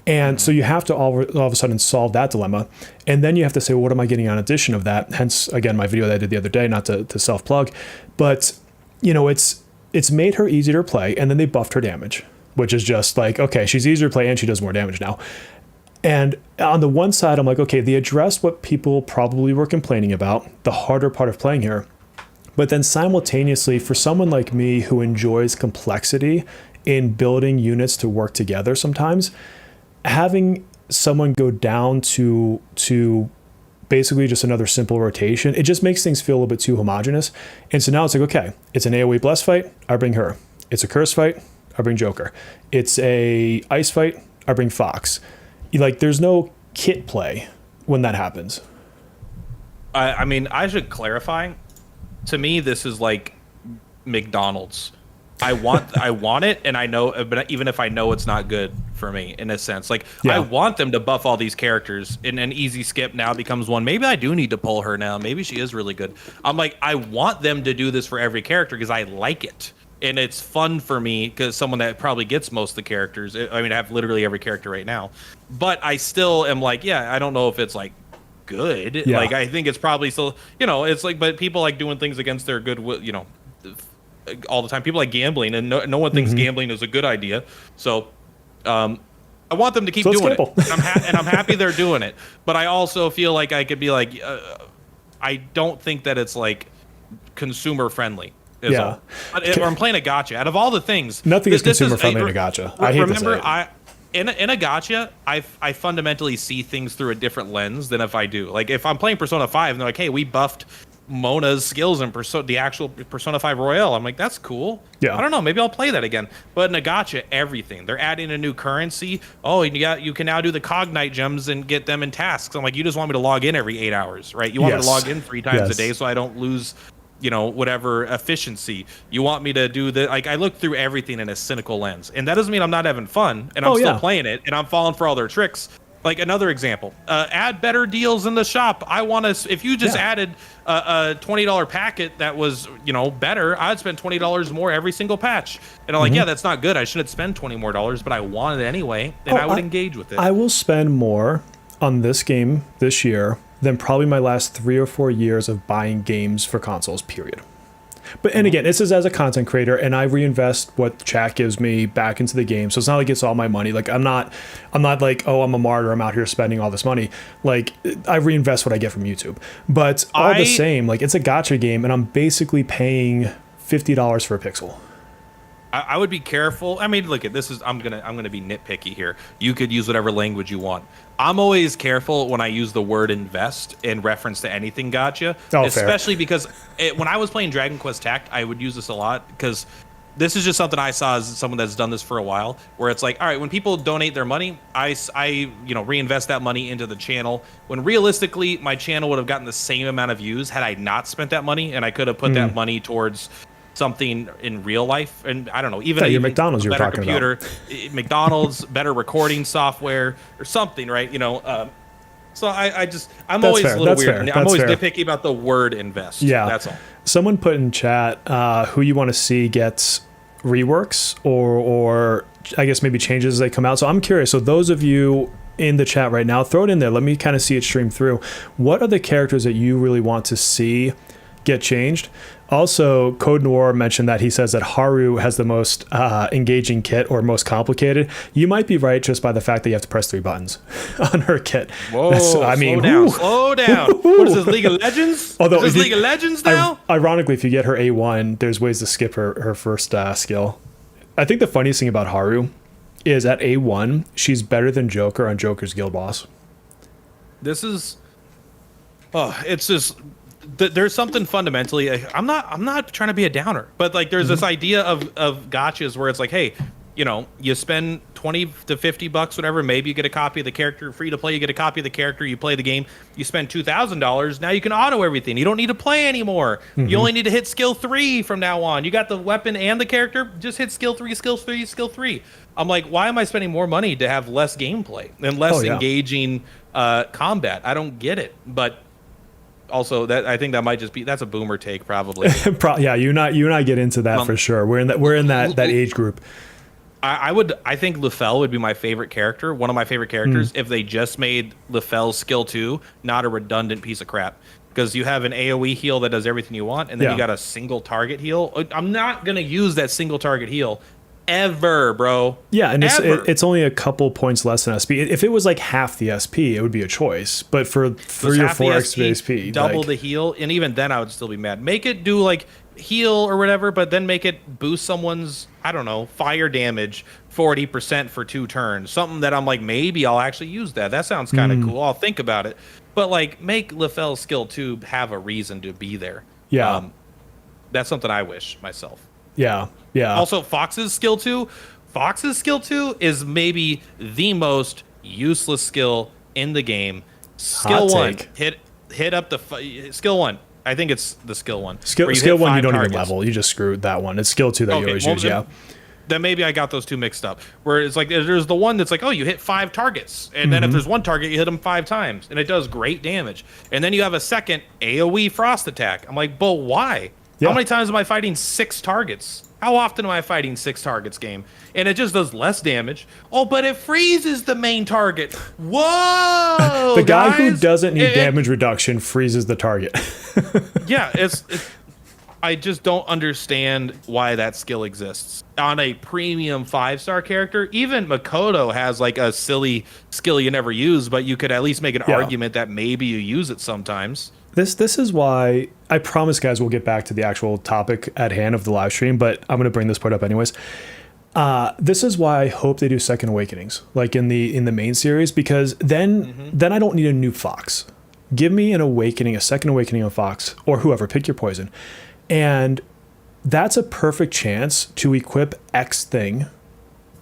And so you have to all of a sudden solve that dilemma. And then you have to say, well, what am I getting on addition of that? Hence, again, my video that I did the other day, not to self-plug. But, it's made her easier to play, and then they buffed her damage, which is just like, okay, she's easier to play and she does more damage now. And on the one side, I'm like, okay, they addressed what people probably were complaining about, the harder part of playing here. But then simultaneously, for someone like me who enjoys complexity in building units to work together sometimes, having someone go down to basically just another simple rotation, it just makes things feel a little bit too homogenous. And so now it's like, okay, it's an AoE bless fight, I bring her. It's a curse fight, I bring Joker. It's a ice fight, I bring Fox. Like, there's no kit play when that happens. I mean, I should clarify. To me, this is like McDonald's. I want it, and I know, but even if I know it's not good for me, in a sense, like, I want them to buff all these characters, and an easy skip now becomes one. Maybe I do need to pull her now. Maybe she is really good. I'm like, I want them to do this for every character because I like it, and it's fun for me because someone that probably gets most of the characters. I mean, I have literally every character right now, but I still am like, I don't know if it's like good. Like, I think it's probably still, it's like, but people like doing things against their goodwill, all the time. People like gambling, and no one thinks gambling is a good idea. So I want them to keep doing it, and I'm happy they're doing it. But I also feel like I could be like, I don't think that it's like consumer friendly. Or I'm playing a gacha. Out of all the things, nothing is consumer friendly in a gacha. I hate remember, to say in a gacha, I fundamentally see things through a different lens than if I do. Like if I'm playing Persona 5 and they're like, hey, we buffed Mona's skills in the actual Persona 5 Royale. I'm like, that's cool. Yeah. I don't know, maybe I'll play that again. But in a gacha, everything. They're adding a new currency. Oh, you can now do the Cognite gems and get them in tasks. I'm like, you just want me to log in every 8 hours, right? You want me to log in 3 times a day so I don't lose whatever efficiency you want me to do. I look through everything in a cynical lens, and that doesn't mean I'm not having fun and I'm still playing it and I'm falling for all their tricks. Like another example, add better deals in the shop. I want to, if you just added a $20 packet that was, better, I'd spend $20 more every single patch. And I'm like, yeah, that's not good. I shouldn't spend $20 more, but I want it anyway. And I would engage with it. I will spend more on this game this year than probably my last 3 or 4 years of buying games for consoles, period. But, and again, this is as a content creator, and I reinvest what chat gives me back into the game. So it's not like it's all my money. Like I'm not like, oh, I'm a martyr, I'm out here spending all this money. Like I reinvest what I get from YouTube. But all the same, like it's a gacha game, and I'm basically paying $50 for a pixel. I would be careful. I mean, look at this is I'm gonna be nitpicky here. You could use whatever language you want. I'm always careful when I use the word invest in reference to anything gacha, especially because when I was playing Dragon Quest Tact, I would use this a lot because this is just something I saw as someone that's done this for a while, where it's like, all right, when people donate their money, I reinvest that money into the channel. When realistically, my channel would have gotten the same amount of views had I not spent that money, and I could have put that money towards something in real life, and I don't know, even your McDonald's you were talking computer, McDonald's, better recording software or something, right? So I'm always a little weird. I'm always nitpicky about the word invest. Yeah, that's all. Someone put in chat who you want to see gets reworks or I guess maybe changes as they come out. So I'm curious. So those of you in the chat right now, throw it in there. Let me kind of see it stream through. What are the characters that you really want to see get changed? Also, Code Noir mentioned that he says that Haru has the most engaging kit or most complicated. You might be right just by the fact that you have to press 3 buttons on her kit. Whoa, slow down. What is this, League of Legends? Although, is this League of Legends now? Ironically, if you get her A1, there's ways to skip her first skill. I think the funniest thing about Haru is at A1, she's better than Joker on Joker's Guild Boss. It's just... There's something fundamentally. I'm not trying to be a downer, but like there's this idea of gachas where it's like, hey, you spend $20 to $50, whatever. Maybe you get a copy of the character, free to play. You get a copy of the character. You play the game. You spend $2,000. Now you can auto everything. You don't need to play anymore. You only need to hit skill 3 from now on. You got the weapon and the character. Just hit skill 3, skill 3, skill 3. I'm like, why am I spending more money to have less gameplay and less engaging combat? I don't get it, but. Also, that I think that might just be that's a boomer take, probably. Yeah, you and I get into that for sure. We're in that age group. I think Lefel would be my favorite character, one of my favorite characters, if they just made Lefel's skill 2 not a redundant piece of crap. Because you have an AoE heal that does everything you want, and then you got a single target heal. I'm not gonna use that single target heal ever, bro. Yeah, and it's only a couple points less than SP. If it was like half the SP, it would be a choice. But for 3 or 4 extra SP, double the heal, and even then I would still be mad. Make it do like heal or whatever, but then make it boost someone's, I don't know, fire damage 40% for 2 turns. Something that I'm like, maybe I'll actually use that. That sounds kind of cool. I'll think about it. But like, make Lefel's skill 2 have a reason to be there. Yeah, that's something I wish myself. Yeah. Also, Fox's skill 2 is maybe the most useless skill in the game. Skill 1, hit up the skill 1. I think it's the skill 1. Skill 1 you don't even level. You just screwed that one. It's skill 2 that you always use. Then maybe I got those 2 mixed up. Where it's like there's the one that's like, oh, you hit 5 targets, and then if there's one target, you hit them 5 times, and it does great damage. And then you have a second AOE frost attack. I'm like, but why? Yeah. How many times am I fighting 6 targets? How often am I fighting 6 targets game? And it just does less damage. Oh, but it freezes the main target. Whoa! The guy who doesn't need damage reduction freezes the target. Yeah, I just don't understand why that skill exists. On a premium 5-star character, even Makoto has like a silly skill you never use, but you could at least make an argument that maybe you use it sometimes. This is why I promise, guys, we'll get back to the actual topic at hand of the live stream, but I'm going to bring this part up anyways. This is why I hope they do Second Awakenings, like in the main series, because then I don't need a new Fox. Give me an awakening, a Second Awakening of Fox, or whoever, pick your poison. And that's a perfect chance to equip X thing,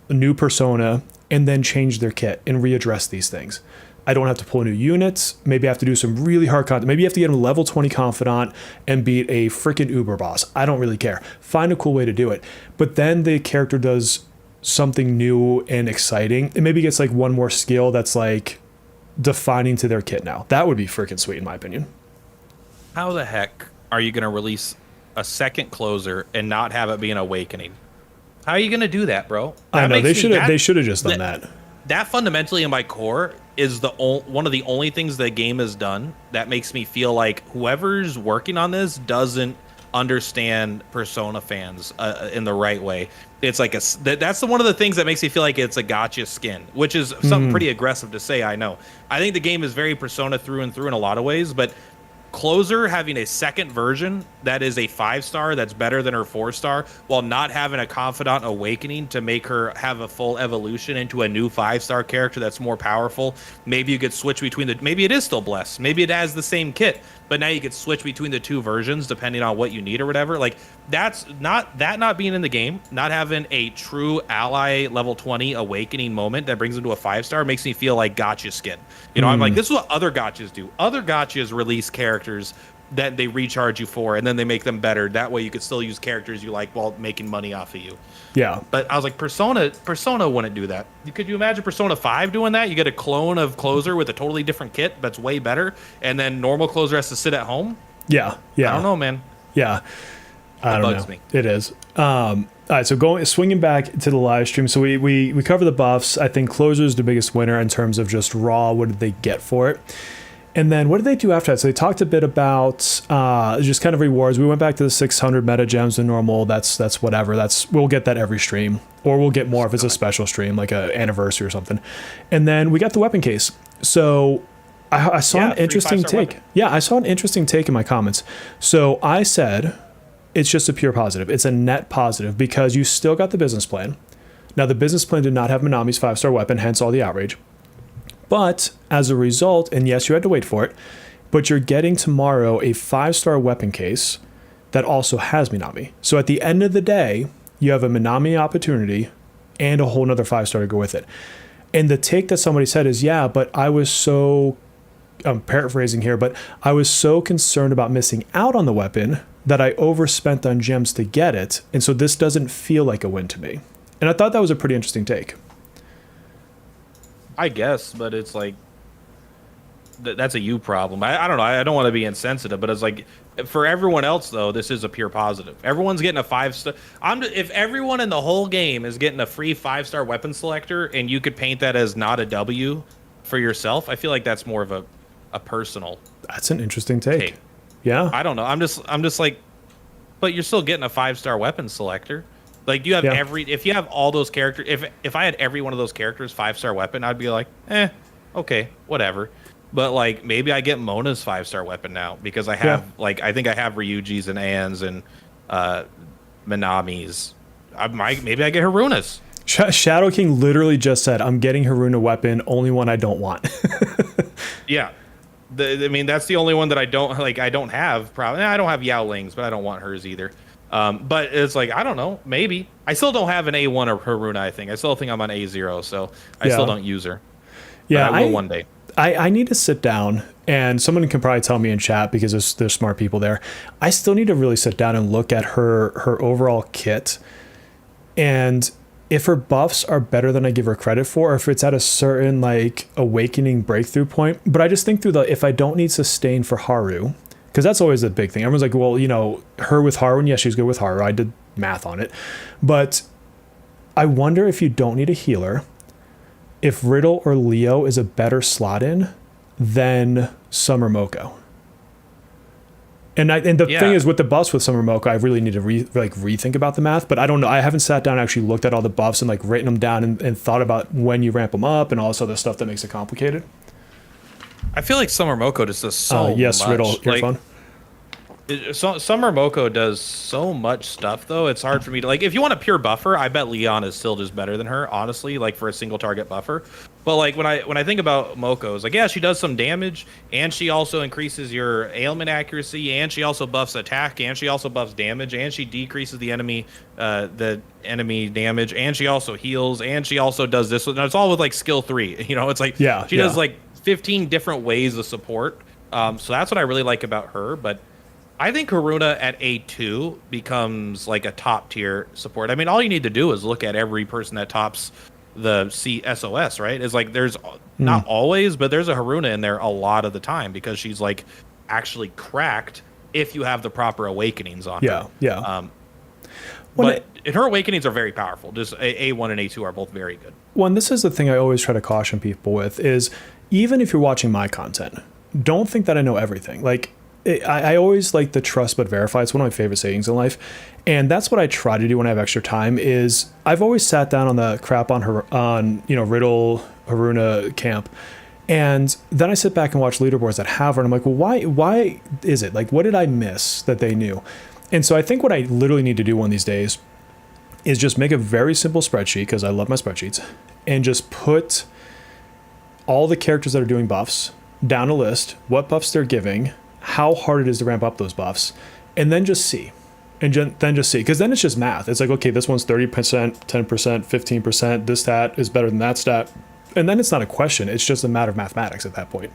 a new persona, and then change their kit and readdress these things. I don't have to pull new units. Maybe I have to do some really hard content. Maybe you have to get him level 20 Confidant and beat a freaking Uber boss. I don't really care. Find a cool way to do it. But then the character does something new and exciting. It maybe gets like one more skill that's like defining to their kit now. That would be freaking sweet in my opinion. How the heck are you going to release a second closer and not have it be an awakening? How are you going to do that, bro? I know they should have just done that. That fundamentally in my core is one of the only things the game has done that makes me feel like whoever's working on this doesn't understand Persona fans in the right way. It's like that's one of the things that makes me feel like it's a gacha skin, which is something pretty aggressive to say. I know. I think the game is very Persona through and through in a lot of ways, but Closer having a second version that is a 5-star that's better than her 4-star, while not having a Confidant Awakening to make her have a full evolution into a new 5-star character that's more powerful. Maybe you could switch between maybe it is still Blessed. Maybe it has the same kit, but now you could switch between the two versions depending on what you need or whatever. Like that's not being in the game, not having a true ally level 20 awakening moment that brings them to a 5-star makes me feel like gacha skin. You know, I'm like, this is what other gachas do. Other gachas release characters that they recharge you for, and then they make them better. That way you could still use characters you like while making money off of you. Yeah. But I was like, Persona wouldn't do that. Could you imagine Persona 5 doing that? You get a clone of Closer with a totally different kit that's way better, and then normal Closer has to sit at home? Yeah. I don't know, man. Yeah. I don't know. Me. It is. All right, so swinging back to the live stream. So we cover the buffs. I think Closer is the biggest winner in terms of just raw. What did they get for it? And then what did they do after that? So they talked a bit about just kind of rewards. We went back to the 600 meta gems and normal. That's whatever. We'll get that every stream, or we'll get more if it's a special stream, like an anniversary or something. And then we got the weapon case. So I saw an interesting take. Weapon. Yeah, I saw an interesting take in my comments. So I said it's just a pure positive. It's a net positive because you still got the business plan. Now the business plan did not have Minami's 5-star weapon, hence all the outrage. But as a result, and yes, you had to wait for it, but you're getting tomorrow a 5-star weapon case that also has Minami. So at the end of the day, you have a Minami opportunity and a whole nother 5-star to go with it. And the take that somebody said is, yeah, but I'm paraphrasing here, but I was so concerned about missing out on the weapon that I overspent on gems to get it. And so this doesn't feel like a win to me. And I thought that was a pretty interesting take. I guess, but it's like that's a you problem. I don't know. I don't want to be insensitive, but it's like for everyone else though, this is a pure positive. Everyone's getting a 5-star. If everyone in the whole game is getting a free 5-star weapon selector, and you could paint that as not a W for yourself, I feel like that's more of a personal. That's an interesting take. Yeah. I don't know. I'm just like, but you're still getting a 5-star weapon selector. Like, you have if you have all those characters, if I had every one of those characters 5-star weapon, I'd be like, okay, whatever. But like, maybe I get Mona's 5-star weapon now because I have I think I have Ryuji's and Anne's and Minami's. Maybe I get Haruna's. Shadow King literally just said, I'm getting Haruna weapon, only one I don't want. Yeah. I mean, that's the only one that I don't like. I don't have probably. I don't have Yao Ling's, but I don't want hers either. But it's like, I don't know, maybe. I still don't have an A1 or Haruna, I think. I still think I'm on A0, so I still don't use her. Yeah, but I will one day. I need to sit down, and someone can probably tell me in chat because there's smart people there. I still need to really sit down and look at her overall kit, and if her buffs are better than I give her credit for, or if it's at a certain like awakening breakthrough point. But I just think through if I don't need sustain for Haru, because that's always a big thing. Everyone's like, well, you know, her with Haru, and yes, she's good with Haru. I did math on it. But I wonder if you don't need a healer, if Riddle or Leo is a better slot in than Summer Moko. And the thing is, with the buffs with Summer Moko, I really need to rethink about the math. But I don't know. I haven't sat down and actually looked at all the buffs and like written them down and thought about when you ramp them up and all this other stuff that makes it complicated. I feel like Summer Moko just does so yes, much. Riddle, earphone. Summer Moko does so much stuff though. It's hard for me to like. If you want a pure buffer, I bet Leon is still just better than her, honestly. Like for a single target buffer. But like when I think about Moko, it's like yeah, she does some damage, and she also increases your ailment accuracy, and she also buffs attack, and she also buffs damage, and she decreases the enemy damage, and she also heals, and she also does this. And it's all with like skill 3. You know, it's like she does like 15 different ways of support. So that's what I really like about her, but. I think Haruna at A2 becomes like a top tier support. I mean, all you need to do is look at every person that tops the CSOS, right? It's like there's not always, but there's a Haruna in there a lot of the time because she's like actually cracked if you have the proper awakenings on her. Yeah. But her awakenings are very powerful. Just A1 and A2 are both very good. Well, and this is the thing I always try to caution people with is even if you're watching my content, don't think that I know everything. Like, I always like the trust but verify. It's one of my favorite sayings in life. And that's what I try to do when I have extra time is I've always sat down on the crap on Riddle, Haruna camp. And then I sit back and watch leaderboards that have her. And I'm like, well, why is it? Like, what did I miss that they knew? And so I think what I literally need to do one of these days is just make a very simple spreadsheet because I love my spreadsheets and just put all the characters that are doing buffs down a list, what buffs they're giving, how hard it is to ramp up those buffs, and then just see. Then just see. Because then it's just math. It's like, okay, this one's 30%, 10%, 15%. This stat is better than that stat. And then it's not a question. It's just a matter of mathematics at that point.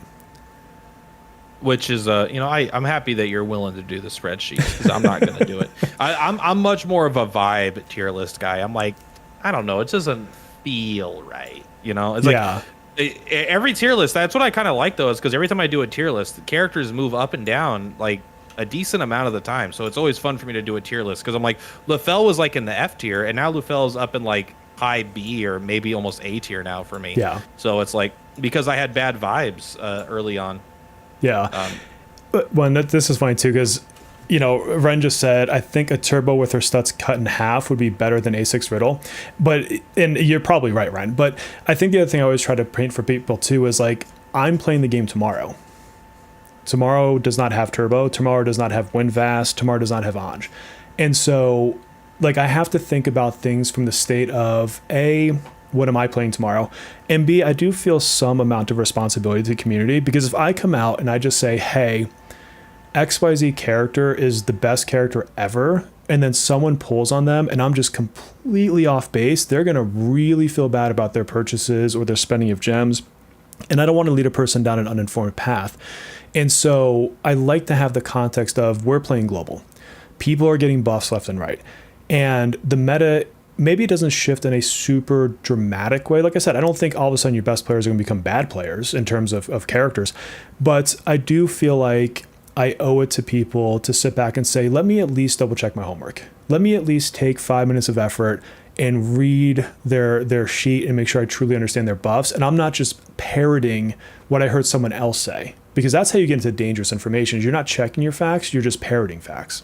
Which is, I'm happy that you're willing to do the spreadsheet because I'm not going to do it. I'm much more of a vibe tier list guy. I'm like, I don't know. It doesn't feel right. It's like every tier list. That's what I kind of like though, is because every time I do a tier list, the characters move up and down like a decent amount of the time. So it's always fun for me to do a tier list because I'm like, Lefel was like in the F tier, and now Lefel's up in like high B or maybe almost A tier now for me. Yeah. So it's like because I had bad vibes early on. Yeah. This is funny too because Ren just said, I think a turbo with her stats cut in half would be better than A6 Riddle. And you're probably right, Ren. But I think the other thing I always try to paint for people too is like, I'm playing the game tomorrow. Tomorrow does not have turbo. Tomorrow does not have Windvast. Tomorrow does not have Anj. And so, like, I have to think about things from the state of A, what am I playing tomorrow? And B, I do feel some amount of responsibility to the community because if I come out and I just say, hey, XYZ character is the best character ever, and then someone pulls on them and I'm just completely off base, they're going to really feel bad about their purchases or their spending of gems. And I don't want to lead a person down an uninformed path. And so I like to have the context of we're playing global. People are getting buffs left and right. And the meta, maybe it doesn't shift in a super dramatic way. Like I said, I don't think all of a sudden your best players are going to become bad players in terms of characters. But I do feel like I owe it to people to sit back and say, let me at least double check my homework. Let me at least take 5 minutes of effort and read their sheet and make sure I truly understand their buffs. And I'm not just parroting what I heard someone else say, because that's how you get into dangerous information. You're not checking your facts, you're just parroting facts.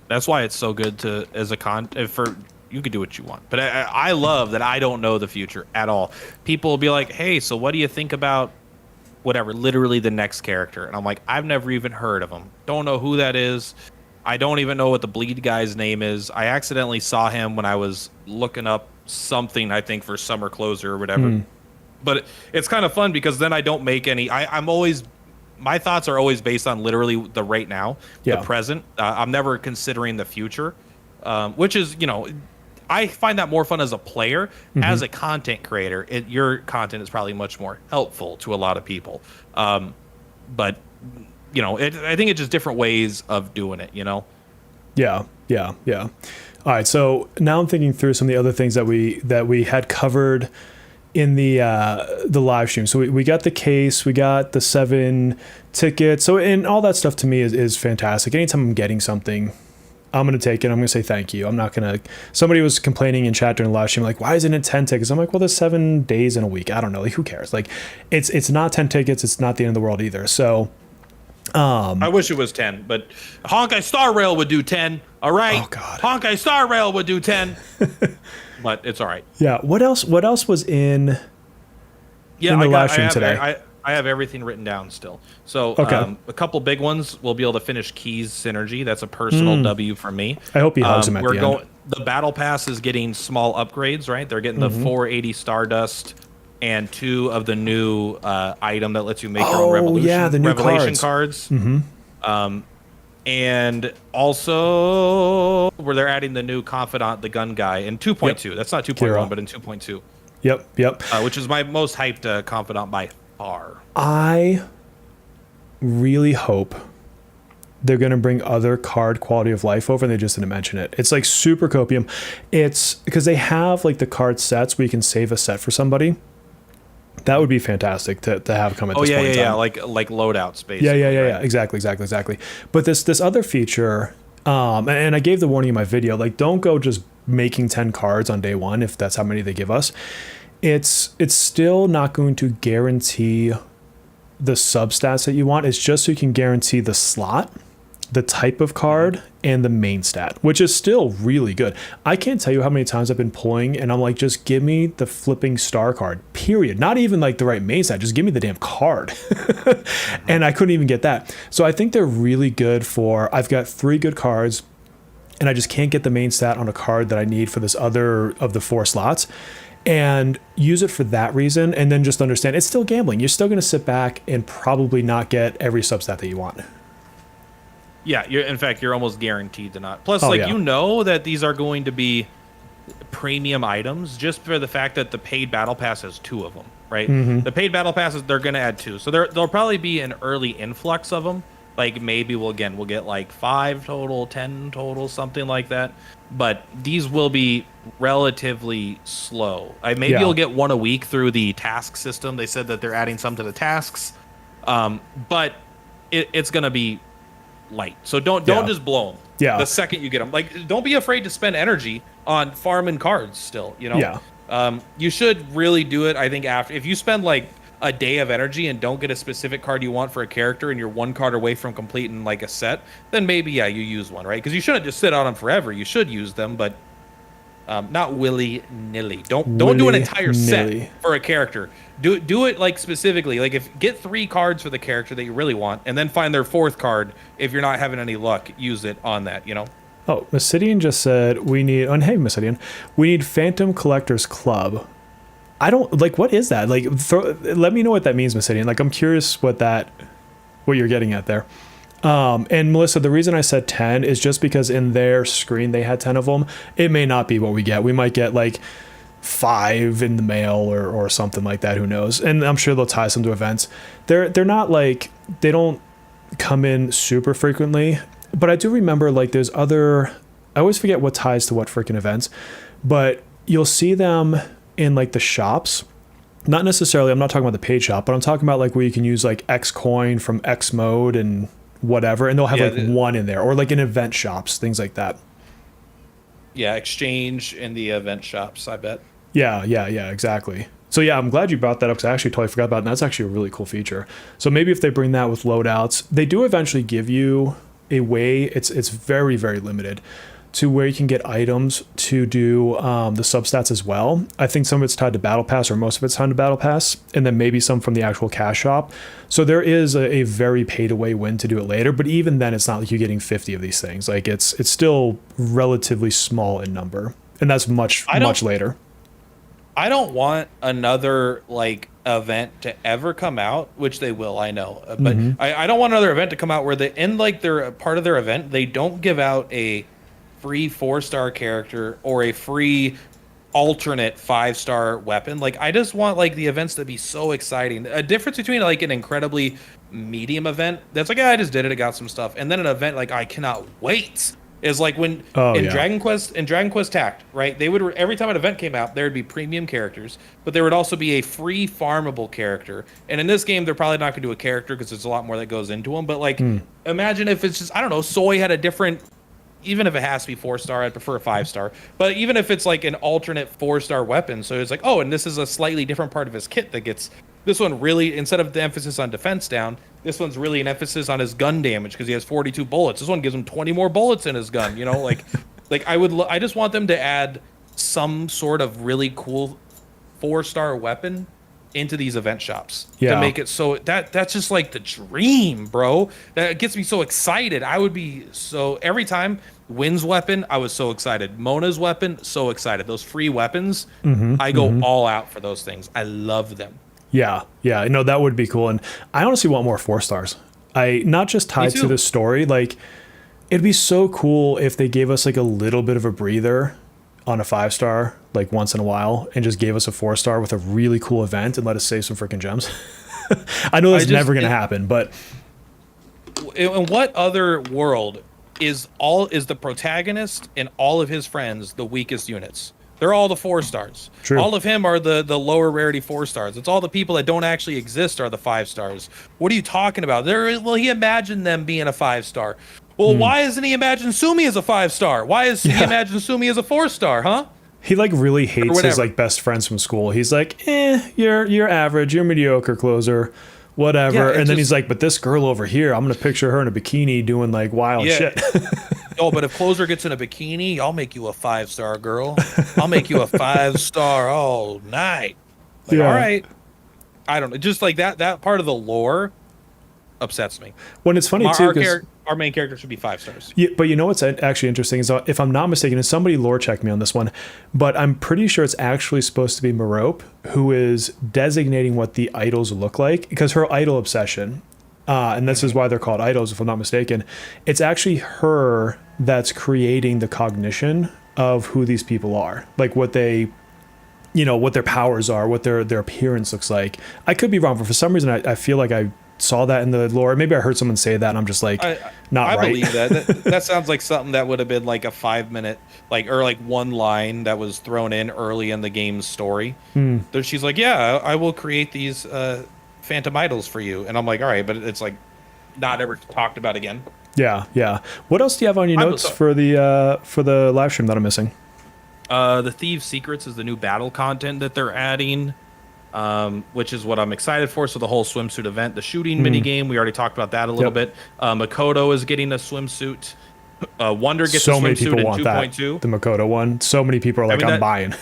That's why it's so good to, you could do what you want. But I love that I don't know the future at all. People will be like, hey, so what do you think about whatever, literally the next character? And I'm like, I've never even heard of him. Don't know who that is. I don't even know what the bleed guy's name is. I accidentally saw him when I was looking up something, I think, for Summer Closer or whatever. But it's kind of fun because then I don't make any, my thoughts are always based on literally the right now, the present. I'm never considering the future, which is, I find that more fun as a player. As a content creator, your content is probably much more helpful to a lot of people. But I think it's just different ways of doing it, Yeah. All right. So now I'm thinking through some of the other things that we had covered in the live stream. So we got the case, we got the 7 tickets. So, and all that stuff to me is fantastic. Anytime I'm getting something, I'm going to take it. I'm going to say thank you. I'm not going to, somebody was complaining in chat during the live stream, like, why isn't it 10 tickets? I'm like, well, there's 7 days in a week. I don't know. Like, who cares? Like, it's not 10 tickets. It's not the end of the world either. So, I wish it was 10, but Honkai Star Rail would do 10. All right. Oh God. Honkai Star Rail would do 10. But it's all right. Yeah. What else was in the live stream today? I have everything written down still. So Okay. a couple big ones. We'll be able to finish Keys Synergy. That's a personal W for me. I hope he hugs him at We're the end. going. The Battle Pass is getting small upgrades, right? They're getting the 480 Stardust and 2 of the new item that lets you make your own the new Revelation cards. cards. And also, where they're adding the new Confidant, the gun guy, in 2.2. Yep. That's not 2.1, Kira. but in 2.2. Yep. Which is my most hyped Confidant by far. I really hope they're going to bring other card quality of life over and they just didn't mention it. It's like super copium. It's because they have like the card sets where you can save a set for somebody. That would be fantastic to have come at this point in time. Like loadouts, basically. Yeah. Exactly. But this other feature, and I gave the warning in my video, like don't go just making 10 cards on day one if that's how many they give us. It's still not going to guarantee the substats that you want. It's just so you can guarantee the slot, the type of card, and the main stat, which is still really good. I can't tell you how many times I've been pulling and I'm like, just give me the flipping star card, period. Not even like the right main stat, just give me the damn card. And I couldn't even get that. So I think they're really good for, I've got 3 good cards and I just can't get the main stat on a card that I need for this other of the 4 slots. And use it for that reason, and then just understand it's still gambling. You're still going to sit back and probably not get every substat that you want. Yeah, in fact, you're almost guaranteed to not. Plus, you know that these are going to be premium items just for the fact that the paid battle pass has 2 of them, right? The paid battle passes, they're going to add 2. So there'll probably be an early influx of them. Like maybe we'll get like 5 total, 10 total, something like that. But these will be relatively slow. Maybe you'll get 1 a week through the task system. They said that they're adding some to the tasks, but it's going to be light. So don't just blow them. Yeah. The second you get them, like don't be afraid to spend energy on farming cards. Still, you know. Yeah. You should really do it. I think after if you spend like a day of energy and don't get a specific card you want for a character and you're 1 card away from completing like a set, then maybe you use one, right? Because you shouldn't just sit on them forever. You should use them, but not willy-nilly. Don't do an entire set for a character. Do it like specifically. Like get 3 cards for the character that you really want, and then find their 4th card. If you're not having any luck, use it on that. You know. Oh, Missidian just said we need. Oh, hey, Missidian, we need Phantom Collectors Club. I don't like. What is that? Like, let me know what that means, Missidian. Like, I'm curious what you're getting at there. And Melissa, the reason I said 10 is just because in their screen they had 10 of them. It may not be what we get. We might get like 5 in the mail or something like that. Who knows? And I'm sure they'll tie some to events. They're not like, they don't come in super frequently. But I do remember like there's other. I always forget what ties to what freaking events, but you'll see them in like the shops. Not necessarily, I'm not talking about the paid shop, but I'm talking about like where you can use like X coin from X mode and whatever, and they'll have like 1 in there, or like in event shops, things like that. Yeah, exchange in the event shops, I bet. Yeah, exactly. So yeah, I'm glad you brought that up because I actually totally forgot about it, and that's actually a really cool feature. So maybe if they bring that with loadouts, they do eventually give you a way, it's very, very limited, to where you can get items to do the substats as well. I think some of it's tied to Battle Pass, or most of it's tied to Battle Pass, and then maybe some from the actual cash shop. So there is a very pay-to-way win to do it later, but even then, it's not like you're getting 50 of these things. Like it's still relatively small in number, and that's much later. I don't want another like event to ever come out, which they will, I know, but I don't want another event to come out where they in like their part of their event they don't give out a free 4-star character or a free alternate 5-star weapon. Like I just want like the events to be so exciting. A difference between like an incredibly medium event that's like, I just did it, I got some stuff, and then an event like I cannot wait is like when Dragon Quest Tact, right? They would every time an event came out, there would be premium characters, but there would also be a free farmable character. And in this game, they're probably not going to do a character because there's a lot more that goes into them. But like, imagine if it's just, I don't know, Soy had a different. Even if it has to be 4-star, I'd prefer a 5-star. But even if it's like an alternate 4-star weapon, so it's like, oh, and this is a slightly different part of his kit that gets this one really, instead of the emphasis on defense down, this one's really an emphasis on his gun damage because he has 42 bullets. This one gives him 20 more bullets in his gun. You know, like I just want them to add some sort of really cool 4-star weapon into these event shops Yeah. to make it so that's just like the dream, bro. That gets me so excited. I would be so every time Wynn's weapon, I was so excited. Mona's weapon, so excited. Those free weapons, I go all out for those things. I love them. Yeah, yeah, no, that would be cool. And I honestly want more 4-stars. I not just tied to the story. Like, it'd be so cool if they gave us like a little bit of a breather on a 5-star, like once in a while, and just gave us a 4-star with a really cool event and let us save some freaking gems. I know that's never going to happen, but in what other world is the protagonist and all of his friends the weakest units? They're all the 4-stars. True. All of him are the lower rarity 4-stars. It's all the people that don't actually exist are the 5-stars. What are you talking about? Well, he imagined them being a 5-star. Well, why isn't he imagine Sumi as a 5-star? Why is he imagine Sumi as a 4-star, huh? He like really hates his like best friends from school. He's like, you're average, you're mediocre closer, whatever. And then he's like, but this girl over here, I'm gonna picture her in a bikini doing like wild shit. Oh, but if closer gets in a bikini, I'll make you a 5-star girl. I'll make you a 5-star all night. Like, all right. I don't know. Just like that part of the lore upsets me. When it's funny too, our main character should be 5 stars. Yeah, but you know what's actually interesting is, if I'm not mistaken, and somebody lore checked me on this one, but I'm pretty sure it's actually supposed to be Merope who is designating what the idols look like, because her idol obsession, and this is why they're called idols, if I'm not mistaken, it's actually her that's creating the cognition of who these people are, like what they, what their powers are, what their appearance looks like. I could be wrong, but for some reason I feel like I saw that in the lore. Maybe I heard someone say that and I'm just like, not right. I believe that. That sounds like something that would have been like a 5-minute, or one line that was thrown in early in the game's story. There, she's like, yeah, I will create these phantom idols for you. And I'm like, all right, but it's like not ever talked about again. Yeah. What else do you have on your notes for the live stream that I'm missing? The Thieves' Secrets is the new battle content that they're adding. Which is what I'm excited for. So the whole swimsuit event, the shooting mini game, we already talked about that a little bit. Makoto is getting a swimsuit. Wonder gets a swimsuit in 2.2. The Makoto one. So many people are like, I'm buying.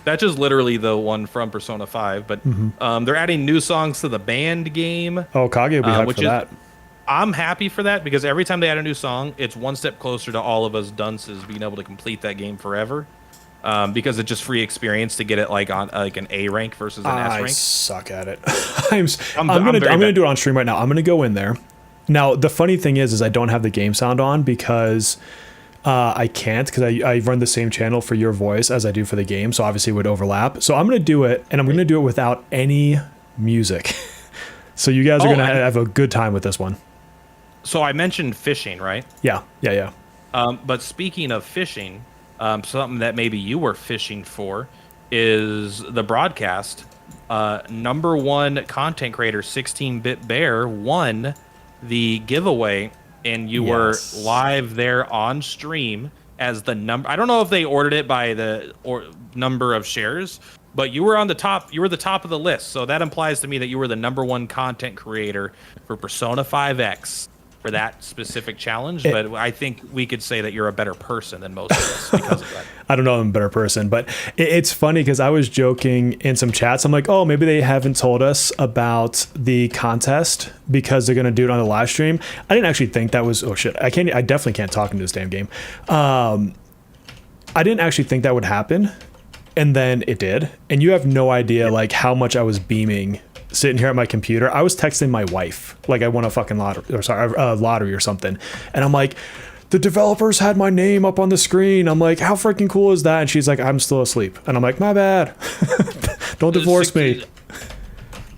That's just literally the one from Persona 5. But they're adding new songs to the band game. Oh, Kage will be hyped for that. I'm happy for that because every time they add a new song, it's one step closer to all of us dunces being able to complete that game forever. Because it's just free experience to get it on an A rank versus an S rank. I suck at it. I'm gonna do it on stream right now. I'm gonna go in there. Now the funny thing is I don't have the game sound on because I can't, because I run the same channel for your voice as I do for the game, so obviously it would overlap. So I'm gonna do it, and I'm gonna do it without any music. So you guys are gonna have a good time with this one. So I mentioned fishing, right? Yeah. But speaking of fishing. Something that maybe you were fishing for is the broadcast. Number one content creator, 16-Bit Bear, won the giveaway, and you were live there on stream as the number. I don't know if they ordered it by the number of shares, but you were on the top. You were the top of the list, so that implies to me that you were the number one content creator for Persona 5X. For that specific challenge, but I think we could say that you're a better person than most of us because of that. I don't know I'm a better person, but it's funny because I was joking in some chats. I'm like, oh, maybe they haven't told us about the contest because they're going to do it on the live stream. I didn't actually think that was, I definitely can't talk into this damn game. I didn't actually think that would happen. And then it did. And you have no idea how much I was beaming sitting here at my computer. I was texting my wife like I won a fucking lottery or something, and I'm like, the developers had my name up on the screen. I'm like, how freaking cool is that? And she's like, I'm still asleep. And I'm like, my bad. Don't divorce me.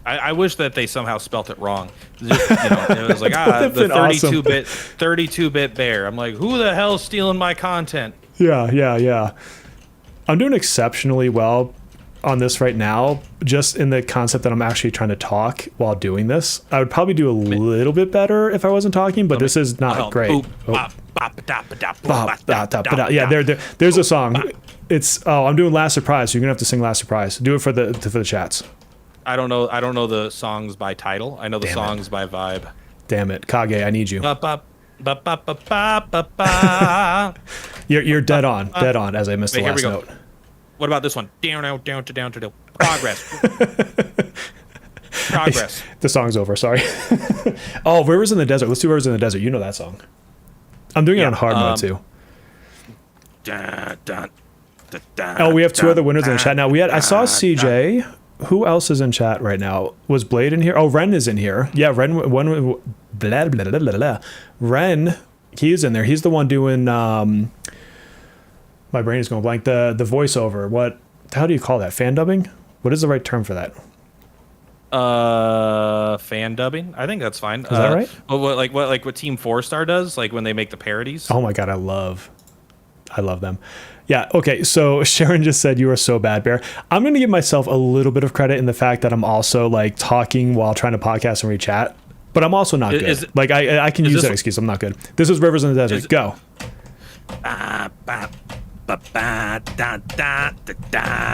I wish that they somehow spelt it wrong. It was like the 32-bit bear. I'm like, who the hell's stealing my content? Yeah. I'm doing exceptionally well on this right now, just in the concept that I'm actually trying to talk while doing this. I would probably do a little bit better if I wasn't talking, but this is not great. Yeah, there's a song. It's I'm doing Last Surprise, so you're gonna have to sing Last Surprise. Do it for the chats. I don't know the songs by title. I know the songs by vibe. Damn it, Kage, I need you. You're dead on, as I missed the last note. What about this one? Down, progress. Progress. The song's over. Sorry. Oh, Rivers in the Desert. Let's do Rivers in the Desert. You know that song. I'm doing it on hard mode too. Oh, we have two other winners in the chat now. I saw CJ. Who else is in chat right now? Was Blade in here? Oh, Ren is in here. Yeah, Ren. Blah, blah, blah, blah, blah. Ren, he's in there. He's the one doing. My brain is going blank. The voiceover. What? How do you call that? Fan dubbing? What is the right term for that? Fan dubbing. I think that's fine. Is that right? What Team 4-Star does, like when they make the parodies. Oh my god, I love them. Yeah, okay, so Sharon just said you are so bad, Bear. I'm going to give myself a little bit of credit in the fact that I'm also like talking while trying to podcast and read chat, but I'm also not good. I can use that excuse. I'm not good. This is Rivers in the Desert. Go.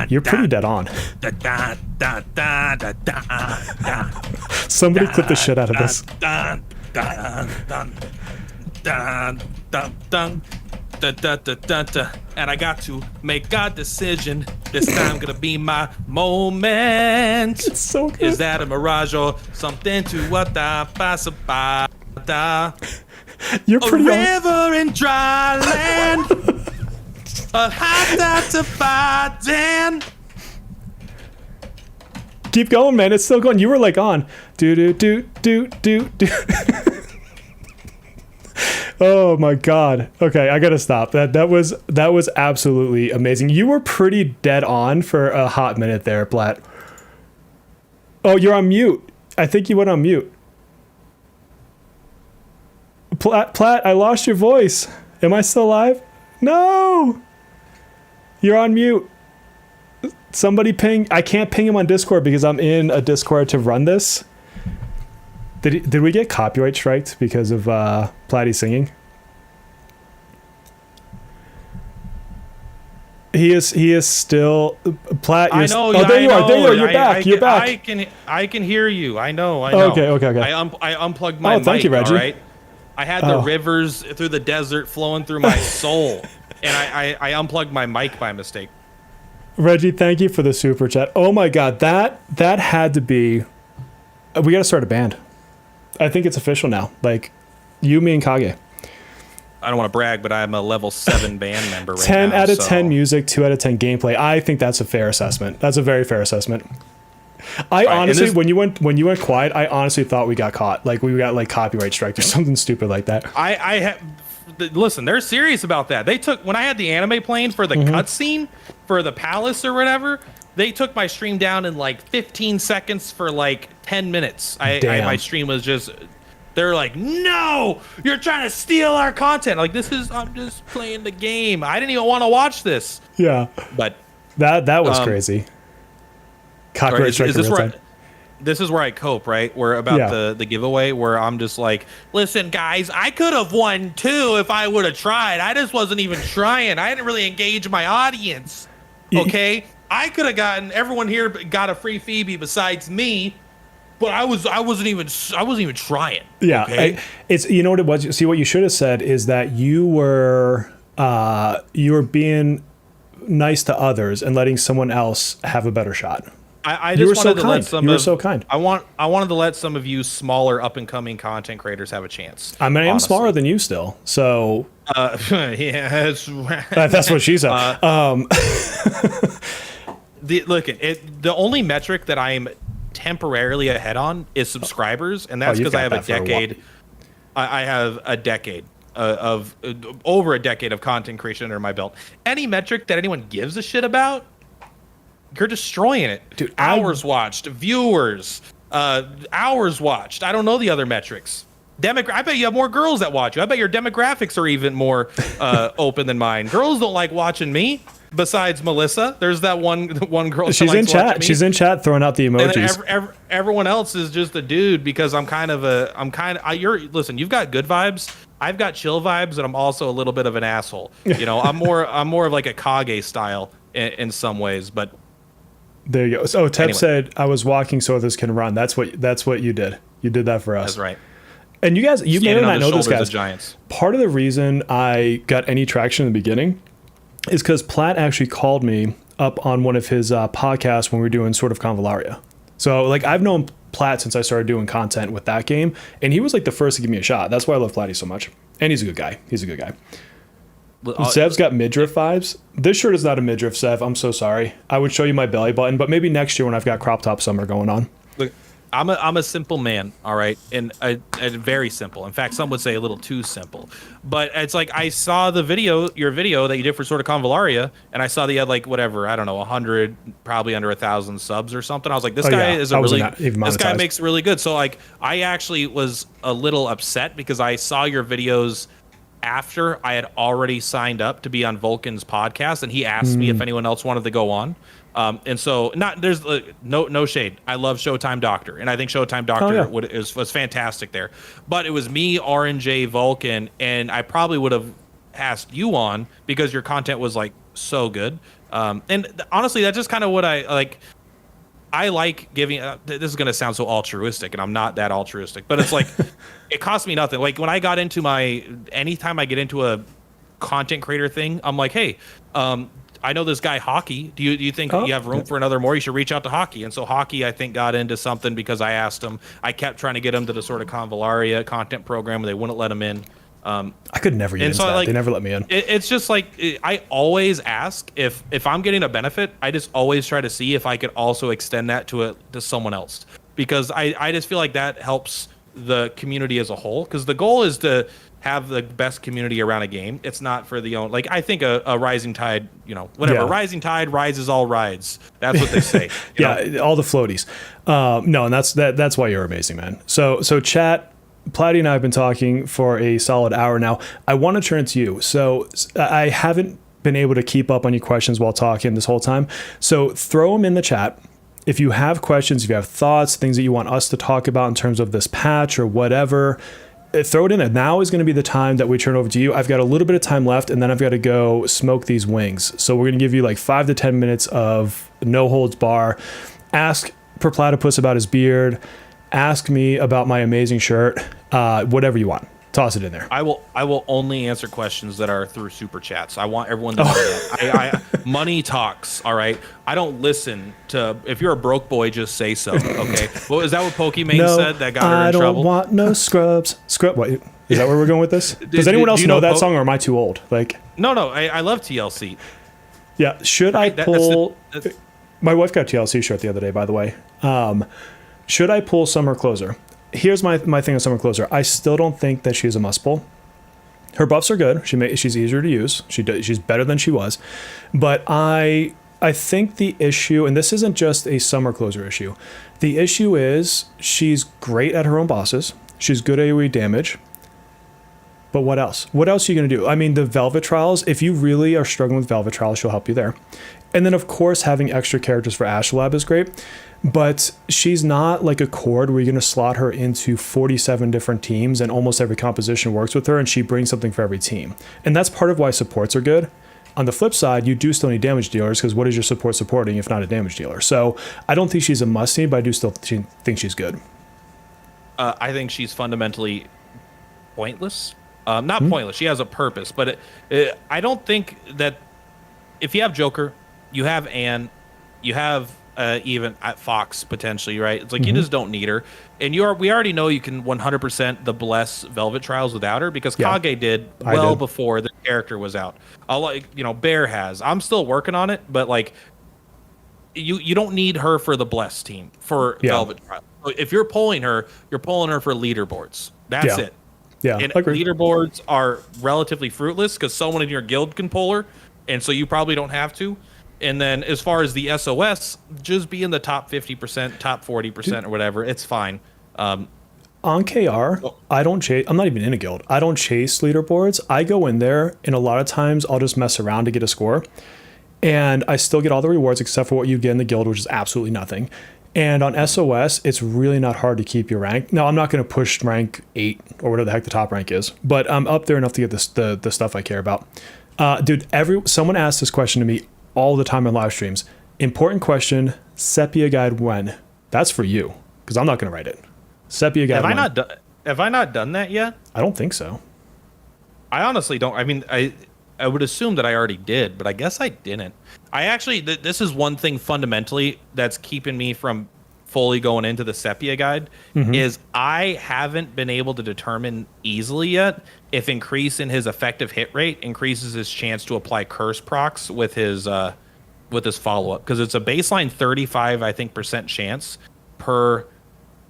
You're pretty dead on. Somebody clip the shit out of this. And I got to make a decision. This time gonna be my moment. It's so good. Is that a mirage or something to what the You're pretty a river in dry land. A hot to find. Keep going, man. It's still going. You were like on. Do. Oh my god. Okay, I gotta stop. That was absolutely amazing. You were pretty dead on for a hot minute there, Platt. Oh, you're on mute. I think you went on mute. Platt, I lost your voice. Am I still alive? No. You're on mute. Somebody ping. I can't ping him on Discord because I'm in a Discord to run this. Did we get copyright striked because of Platty singing? He is still Platt. I know. There you are. There you are. You're back. You're back. I can hear you. I know. Okay. I unplugged my mic. Thank you, Reggie. All right. I had the rivers through the desert flowing through my soul, and I unplugged my mic by mistake. Reggie, thank you for the super chat. Oh my god, that had to be. We got to start a band. I think it's official now. Like, you, me, and Kage. I don't want to brag, but I'm a level 7 band member right 10 now. 10 out of 10 music, 2 out of 10 gameplay. I think that's a fair assessment. That's a very fair assessment. Honestly, when you went quiet, I honestly thought we got caught. Like, we got like copyright strike or something stupid like that. Listen, they're serious about that. They took, when I had the anime playing for the cutscene for the palace or whatever, they took my stream down in like 15 seconds for like 10 minutes. My stream was just, they're like, no, you're trying to steal our content. Like, I'm just playing the game. I didn't even want to watch this. Yeah. But that was crazy. Copyright strike. This is where I cope, right? Where about the giveaway, where I'm just like, listen, guys, I could have won too if I would have tried. I just wasn't even trying. I didn't really engage my audience. Okay, I could have gotten, everyone here got a free Phoebe besides me, but I wasn't even trying. Yeah, okay? It's, you know what it was. See, what you should have said is that you were being nice to others and letting someone else have a better shot. I just wanted to let some. You were so kind. I wanted to let some of you smaller up and coming content creators have a chance. I mean, I am smaller than you still, so. Yeah, that's what she said. The only metric that I am temporarily ahead on is subscribers, and that's because I have a decade. I have a decade of over a decade of content creation under my belt. Any metric that anyone gives a shit about, you're destroying it. Dude, hours watched, viewers, hours watched. I don't know the other metrics. I bet you have more girls that watch you. I bet your demographics are even more open than mine. Girls don't like watching me. Besides Melissa, there's that one girl. She's in chat. She's in chat throwing out the emojis. And everyone else is just a dude because listen, you've got good vibes. I've got chill vibes, and I'm also a little bit of an asshole. You know, I'm more of like a Kage style in some ways, but. There you go. So Teb said, I was walking so others can run. That's what you did. You did that for us. That's right. And you guys, you may not know this, guys. Giants. Part of the reason I got any traction in the beginning is because Platt actually called me up on one of his podcasts when we were doing Sword of Convallaria. So like I've known Platt since I started doing content with that game, and he was like the first to give me a shot. That's why I love Platty so much. And he's a good guy. He's a good guy. Sev's got midriff vibes. This shirt is not a midriff, Sev. I'm so sorry. I would show you my belly button, but maybe next year when I've got crop top summer going on. Look, I'm a simple man, all right, and very simple. In fact, some would say a little too simple. But it's like I saw your video that you did for Sword of Convallaria, and I saw that you had like whatever, I don't know, 100, probably under 1,000 subs or something. I was like, this guy is this guy makes really good. So like, I actually was a little upset because I saw your videos after I had already signed up to be on Vulcan's podcast, and he asked me if anyone else wanted to go on. And so there's no shade. I love Showtime Doctor, and I think Showtime Doctor was fantastic there. But it was me, RNJ, Vulcan, and I probably would have asked you on because your content was like so good. And honestly, that's just kind of what I like. I like giving. This is gonna sound so altruistic, and I'm not that altruistic, but it's like it costs me nothing. Like when I got into anytime I get into a content creator thing, I'm like, hey, I know this guy Hockey. Do you think you have room for another more? You should reach out to Hockey. And so Hockey, I think, got into something because I asked him. I kept trying to get him to the sort of Convallaria content program, and they wouldn't let him in. I could never get into that. Like, they never let me in. It's just like I always ask if I'm getting a benefit. I just always try to see if I could also extend that to someone else, because I just feel like that helps the community as a whole. Because the goal is to have the best community around a game. It's not for the own. Like I think a rising tide, whatever. Yeah. Rising tide rises all rides. That's what they say. Yeah, all the floaties. No, and that's why you're amazing, man. So chat. Platty and I have been talking for a solid hour now. I want to turn to you. So I haven't been able to keep up on your questions while talking this whole time. So throw them in the chat. If you have questions, if you have thoughts, things that you want us to talk about in terms of this patch or whatever, throw it in there. Now is going to be the time that we turn over to you. I've got a little bit of time left, and then I've got to go smoke these wings. So we're going to give you like 5 to 10 minutes of no holds bar. Ask Per Platypus about his beard. Ask me about my amazing shirt. Whatever you want. Toss it in there. I will only answer questions that are through super chats. I want everyone to know that. Money talks, all right? I don't listen to, if you're a broke boy, just say so, okay? Well, is that what Pokimane said that got her in trouble? I don't want no scrubs. What, is that where we're going with this? Does anyone else know that song, or am I too old? Like, No, I love TLC. Yeah, should I pull... My wife got a TLC shirt the other day, by the way. Should I pull Summer Closer? Here's my thing on Summer Closer. I still don't think that she's a must pull. Her buffs are good. She's easier to use. She's better than she was. But I think the issue, and this isn't just a Summer Closer issue, the issue is she's great at her own bosses. She's good AoE damage. But what else? What else are you going to do? I mean, the Velvet Trials, if you really are struggling with Velvet Trials, she'll help you there. And then, of course, having extra characters for Astrolab is great. But she's not like a Cord where you're going to slot her into 47 different teams and almost every composition works with her and she brings something for every team. And that's part of why supports are good. On the flip side, you do still need damage dealers because what is your support supporting if not a damage dealer? So I don't think she's a must-need, but I do still think she's good. I think she's fundamentally pointless. Not pointless. She has a purpose. But I don't think that if you have Joker, you have Anne, you have... even at Fox potentially, right? It's like you just don't need her, and we already know you can 100% the bless Velvet Trials without her because Kage did before the character was out. Bear has. I'm still working on it, but like you don't need her for the bless team for Velvet Trials. So if you're pulling her for leaderboards. That's it. Yeah, and leaderboards are relatively fruitless because someone in your guild can pull her, and so you probably don't have to. And then as far as the SOS, just be in the top 50%, top 40% or whatever. It's fine. On KR, I don't chase. I'm not even in a guild. I don't chase leaderboards. I go in there, and a lot of times I'll just mess around to get a score. And I still get all the rewards except for what you get in the guild, which is absolutely nothing. And on SOS, it's really not hard to keep your rank. Now, I'm not going to push rank 8 or whatever the heck the top rank is, but I'm up there enough to get the stuff I care about. Dude, someone asked this question to me all the time in live streams. Important question, Sepia guide when? That's for you, because I'm not going to write it. Sepia guide Have I not done that yet? I don't think so. I honestly don't. I mean, I would assume that I already did, but I guess I didn't. I actually, this is one thing fundamentally that's keeping me from fully going into the Sepia guide, is I haven't been able to determine easily yet if increase in his effective hit rate increases his chance to apply curse procs with his follow up, because it's a baseline 35 I think percent chance per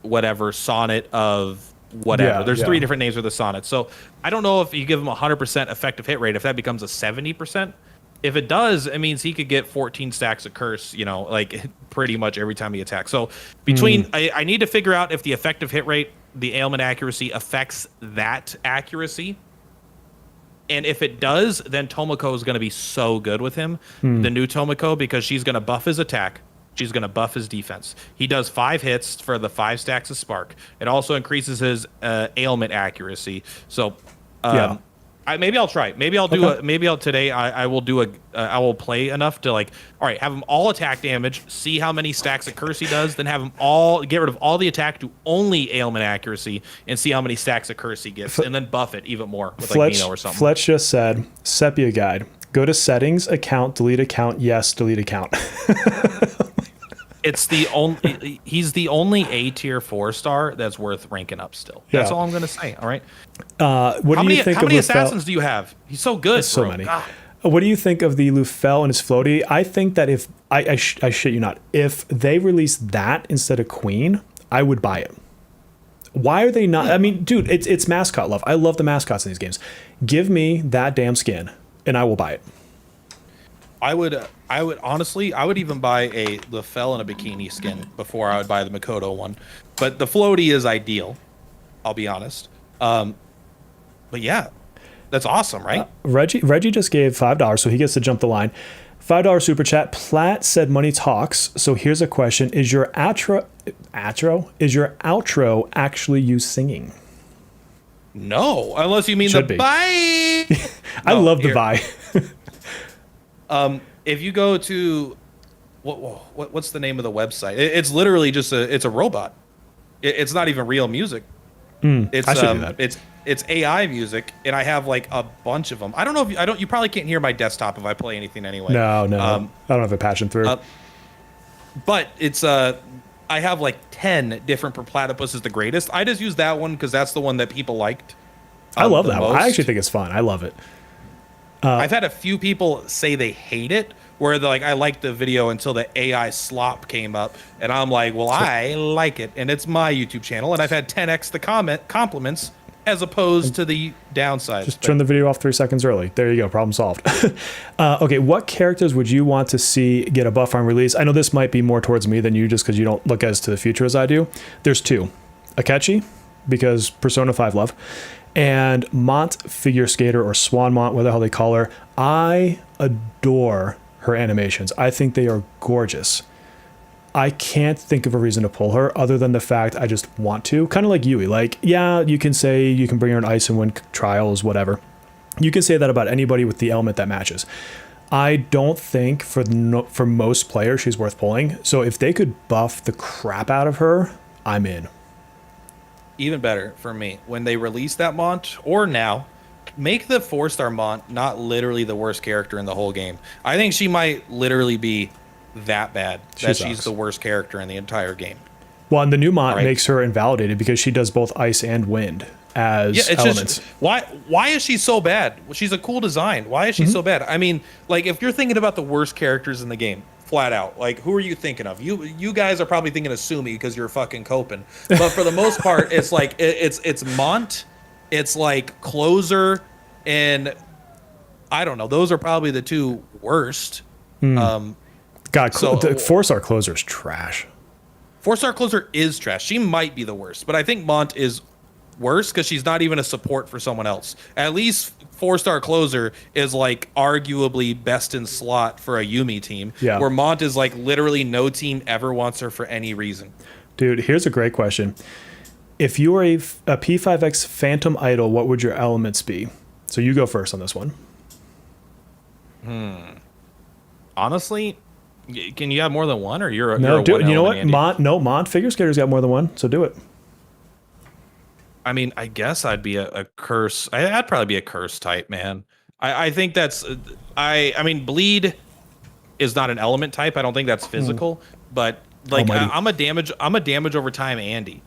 whatever sonnet of whatever. There's 3 different names for the sonnet. So I don't know if you give him 100% effective hit rate, if that becomes a 70%. If it does, it means he could get 14 stacks of curse, like pretty much every time he attacks. So between, I need to figure out if the effective hit rate, the ailment accuracy affects that accuracy. And if it does, then Tomoko is going to be so good with him, the new Tomoko, because she's going to buff his attack. She's going to buff his defense. He does 5 hits for the 5 stacks of spark. It also increases his ailment accuracy. So, maybe I'll try. Maybe I'll do today. I will do I will play enough to, like, all right, have him all attack damage, see how many stacks of curse he does, then have him all get rid of all the attack to only ailment accuracy, and see how many stacks of curse he gets, and then buff it even more with like Nino or something. Fletch just said, Sepia guide. Go to settings, account, delete account, yes, delete account. It's the only he's the only A tier 4-star that's worth ranking up still. That's all I'm gonna say. All right. What do you think how many assassins do you have? He's so good. So many. God. What do you think of the Lufel and his floaty? I think that if I shit you not, if they release that instead of Queen, I would buy it. Why are they not? I mean, dude, it's mascot love. I love the mascots in these games. Give me that damn skin, and I will buy it. I would honestly, I would even buy a Lufel and a bikini skin before I would buy the Makoto one. But the floaty is ideal, I'll be honest. But yeah, that's awesome, right? Reggie just gave $5, so he gets to jump the line. $5 super chat. Platt said money talks. So here's a question: is your outro actually you singing? No, unless you mean the bye. I love the bye. If you go to what's the name of the website? It's literally just it's a robot. It's not even real music. It's I should do that. It's AI music, and I have like a bunch of them. I don't know if you probably can't hear my desktop if I play anything anyway. No, I don't have a passion through. But it's I have like 10 different per platypus is the greatest. I just use that one because that's the one that people liked. I love that one. I actually think it's fun. I love it. I've had a few people say they hate it, where they're like, I liked the video until the AI slop came up, and I'm like, well, I like it, and it's my YouTube channel, and I've had 10x the compliments as opposed to the downsides. Just turn the video off 3 seconds early. There you go. Problem solved. Okay, what characters would you want to see get a buff on release? I know this might be more towards me than you, just because you don't look as to the future as I do. There's 2. Akechi, because Persona 5 love, and Mont Figure Skater, or Swan Mont, whatever the hell they call her. I adore her animations. I think they are gorgeous. I can't think of a reason to pull her other than the fact I just want to. Kind of like Yui. Like, yeah, you can say you can bring her in ice and win trials, whatever. You can say that about anybody with the element that matches. I don't think for most players she's worth pulling. So if they could buff the crap out of her, I'm in. Even better for me, when they release that Mont, or now, make the 4-star Mont not literally the worst character in the whole game. I think she might literally be that bad that she's the worst character in the entire game. Well, and the new Mont makes her invalidated because she does both ice and wind as elements. Just, why is she so bad? She's a cool design. Why is she so bad? I mean, like, if you're thinking about the worst characters in the game, flat out, like, who are you thinking of? You guys are probably thinking of Sumi because you're fucking coping. But for the most part, it's like it's Mont, it's like Closer, and I don't know. Those are probably the 2 worst. God, the 4-star Closer is trash. 4-star Closer is trash. She might be the worst, but I think Mont is worse because she's not even a support for someone else. At least 4-star Closer is like arguably best in slot for a Yumi team, where Mont is like literally no team ever wants her for any reason. Dude, here's a great question. If you were a P5X Phantom Idol, what would your elements be? So you go first on this one. Honestly, can you have more than one, or you're no? You're you know what? Mont Figure Skater's got more than one, so do it. I mean, I guess I'd be a curse. I'd probably be a curse type, man. I think that's I mean bleed is not an element type. I don't think that's physical, but like Almighty. I'm a damage over time Andy.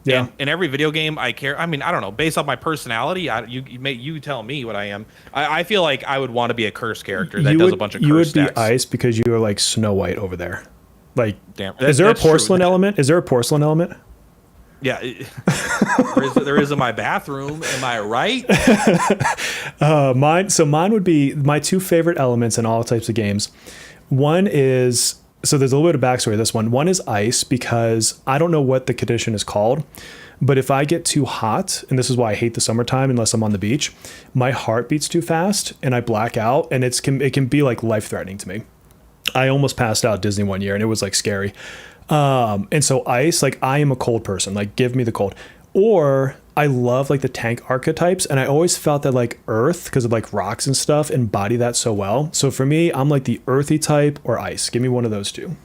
Yeah. And in every video game, I care. I mean, I don't know. Based on my personality, you tell me what I am. I feel like I would want to be a curse character that does a bunch of curse You would be stacks. ice because you are like Snow White over there. Like, Damn, is there a that's true. porcelain element? Is there a porcelain element? Yeah, there is in my bathroom. Am I right? Mine would be my two favorite elements in all types of games. One is, so there's a little bit of backstory to this one. One is ice because I don't know what the condition is called, but if I get too hot, and this is why I hate the summertime unless I'm on the beach, my heart beats too fast and I black out, and it can be like life threatening to me. I almost passed out at Disney one year and it was like scary. And so ice, like I am a cold person, like give me the cold. Or I love like the tank archetypes, and I always felt that like earth, because of like rocks and stuff, embody that so well. So for me, I'm like the earthy type or ice. Give me one of those two.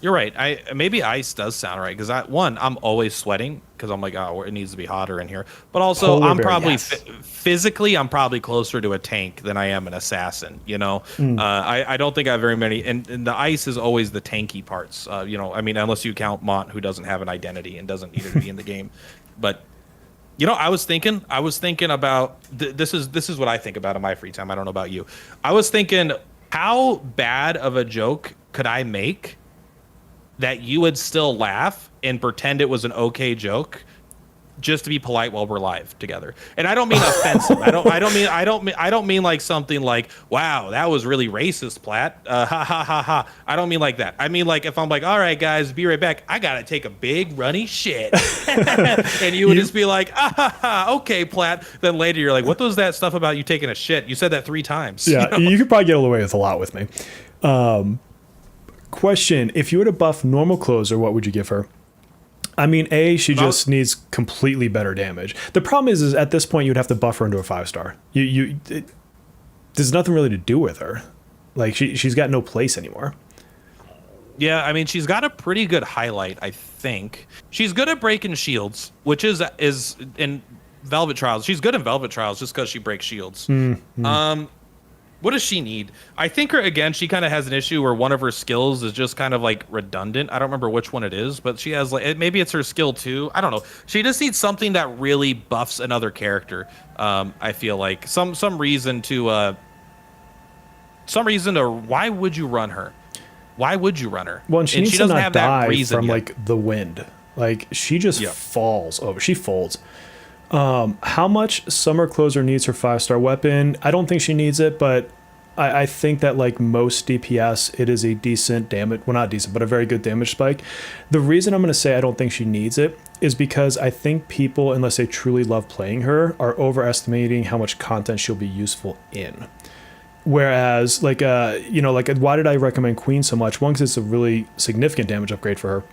You're right. Maybe ice does sound right because I'm always sweating because I'm like, oh, it needs to be hotter in here. But also, Polar I'm bear, probably yes. physically, I'm probably closer to a tank than I am an assassin. You know, I don't think I have very many, and the ice is always the tanky parts. You know, I mean, unless you count Mont, who doesn't have an identity and doesn't need to be in the game. But you know, I was thinking about this is what I think about in my free time. I don't know about you. I was thinking, how bad of a joke could I make that you would still laugh and pretend it was an okay joke, just to be polite while we're live together. And I don't mean offensive. I don't mean like something like, wow, that was really racist, Platt. Ha ha ha ha. I don't mean like that. I mean like if I'm like, all right, guys, be right back. I gotta take a big runny shit, and you would just be like, ah ha ha. Okay, Platt. Then later you're like, what was that stuff about you taking a shit? You said that 3 times. Yeah, You know? you could probably get away with a lot with me. Question: if you were to buff normal closer, what would you give her? I mean, she just needs completely better damage. The problem is at this point, you'd have to buff her into a 5-star. There's nothing really to do with her. Like she's got no place anymore. Yeah, I mean, she's got a pretty good highlight, I think. She's good at breaking shields, which is in Velvet Trials. She's good in Velvet Trials just because she breaks shields. What does she need? I think she kind of has an issue where one of her skills is just kind of like redundant. I don't remember which one it is, but she has like, maybe it's her skill 2. I don't know. She just needs something that really buffs another character. I feel like some reason to why would you run her? Why would you run her? Well, and she needs to not die from yet. like the wind. Like she just falls over. She folds. How much Summer Closer needs her 5-star weapon? I don't think she needs it, but I think that like most DPS, it is a decent damage. Well, not decent, but a very good damage spike. The reason I'm going to say I don't think she needs it is because I think people, unless they truly love playing her, are overestimating how much content she'll be useful in. Whereas, like, why did I recommend Queen so much? One, because it's a really significant damage upgrade for her.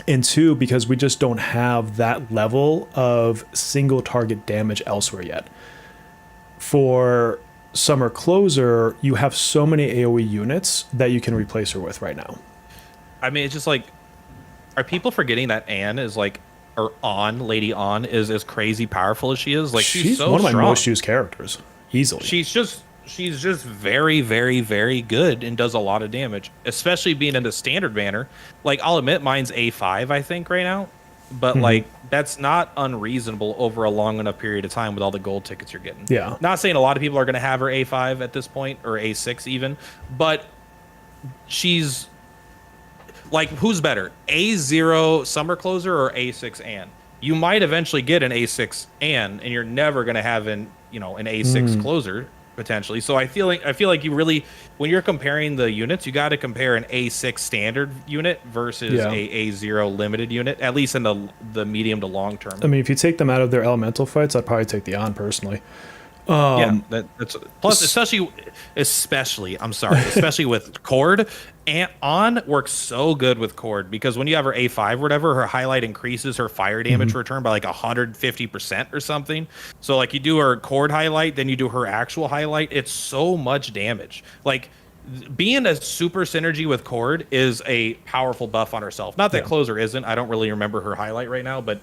And 2, because we just don't have that level of single target damage elsewhere yet. For Summer Closer, you have so many AoE units that you can replace her with right now. I mean, it's just like, are people forgetting that Anne is like, or Lady On is as crazy powerful as she is? Like she's so one of my strong. most used characters, easily. She's just very, very, very good and does a lot of damage, especially being in the standard banner. Like, I'll admit mine's A5, I think, right now. But, like, that's not unreasonable over a long enough period of time with all the gold tickets you're getting. Yeah. Not saying a lot of people are going to have her A5 at this point, or A6 even. But she's, like, who's better? A0 Summer Closer or A6 Anne? You might eventually get an A6 Anne, and you're never going to have an A6 Closer potentially. So I feel like you really, when you're comparing the units, you got to compare an A6 standard unit versus a A0 limited unit, at least in the medium to long term. I mean, if you take them out of their elemental fights, I'd probably take the On personally. That's plus especially with Cord. And On works so good with Cord because when you have her A5 or whatever, her highlight increases her fire damage return by like 150% or something. So like you do her Cord highlight, then you do her actual highlight. It's so much damage. Like being a super synergy with Cord is a powerful buff on herself. Not that Closer isn't. I don't really remember her highlight right now, but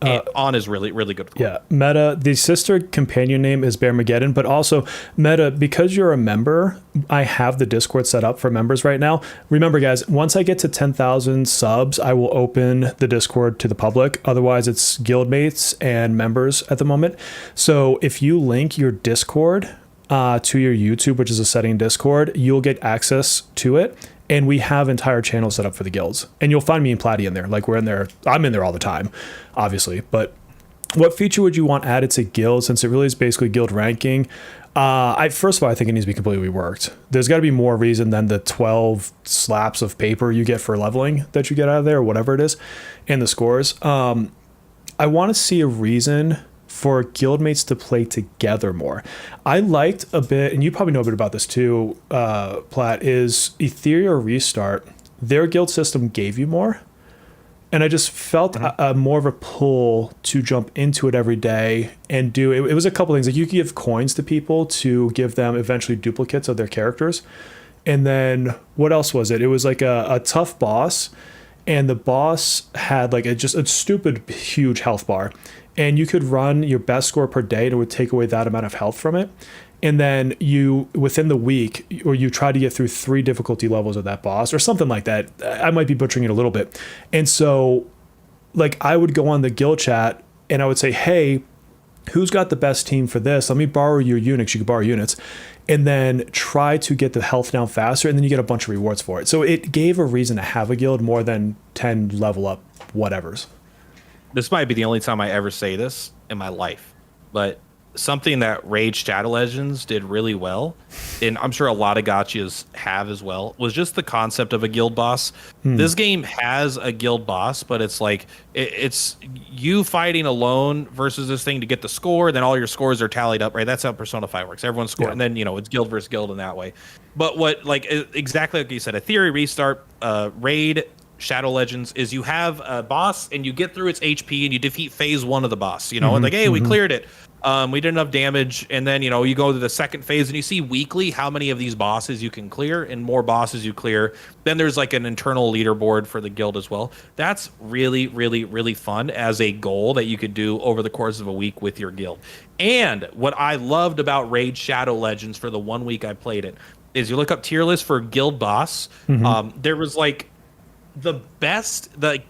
And On is really, really good. Yeah. Meta, the sister companion name is Bearmageddon, but also Meta, because you're a member, I have the Discord set up for members right now. Remember, guys, once I get to 10,000 subs, I will open the Discord to the public. Otherwise, it's guildmates and members at the moment. So if you link your Discord to your YouTube, which is a setting Discord, you'll get access to it. And we have entire channels set up for the guilds. And you'll find me and Platy in there. Like we're in there. I'm in there all the time, obviously. But what feature would you want added to guild, since it really is basically guild ranking? First of all, I think it needs to be completely reworked. There's got to be more reason than the 12 slaps of paper you get for leveling that you get out of there, or whatever it is, and the scores. I want to see a reason for guildmates to play together more. I liked a bit, and you probably know a bit about this too, Plat, is Ethereal Restart. Their guild system gave you more. And I just felt more of a pull to jump into it every day and do it. It was a couple things. Like you could give coins to people to give them eventually duplicates of their characters. And then what else was it? It was like a tough boss. And the boss had like just a stupid huge health bar. And you could run your best score per day and it would take away that amount of health from it. And then you, within the week, or you try to get through 3 difficulty levels of that boss or something like that. I might be butchering it a little bit. And so like I would go on the guild chat and I would say, hey, who's got the best team for this? Let me borrow your units. You could borrow units. And then try to get the health down faster. And then you get a bunch of rewards for it. So it gave a reason to have a guild more than 10 level up whatevers. This might be the only time I ever say this in my life, but something that Rage Shadow Legends did really well, and I'm sure a lot of gachas have as well, was just the concept of a guild boss. This game has a guild boss, but it's like it's you fighting alone versus this thing to get the score. Then all your scores are tallied up, right? That's how Persona 5 works. Everyone's score, and then it's guild versus guild in that way. But what, like, exactly like you said, a theory restart, raid Shadow Legends is you have a boss and you get through its HP and you defeat phase 1 of the boss, and like, hey, we cleared it. We did enough damage, and then you go to the second phase and you see weekly how many of these bosses you can clear, and more bosses you clear, then there's like an internal leaderboard for the guild as well. That's really, really, really fun as a goal that you could do over the course of a week with your guild. And what I loved about Raid Shadow Legends for the 1 week I played it is you look up tier list for guild boss. There was like the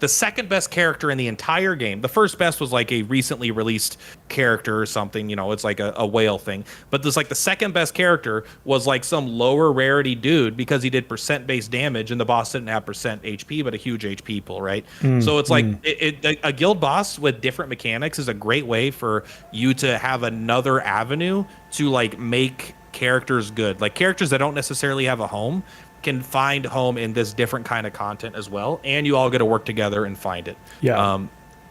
second best character in the entire game. The first best was like a recently released character or something, it's like a whale thing. But this, like, the second best character was like some lower rarity dude because he did percent-based damage, and the boss didn't have percent HP, but a huge HP pool, right? So it's like a guild boss with different mechanics is a great way for you to have another avenue to like make characters good. Like characters that don't necessarily have a home can find home in this different kind of content as well, and you all get to work together and find it.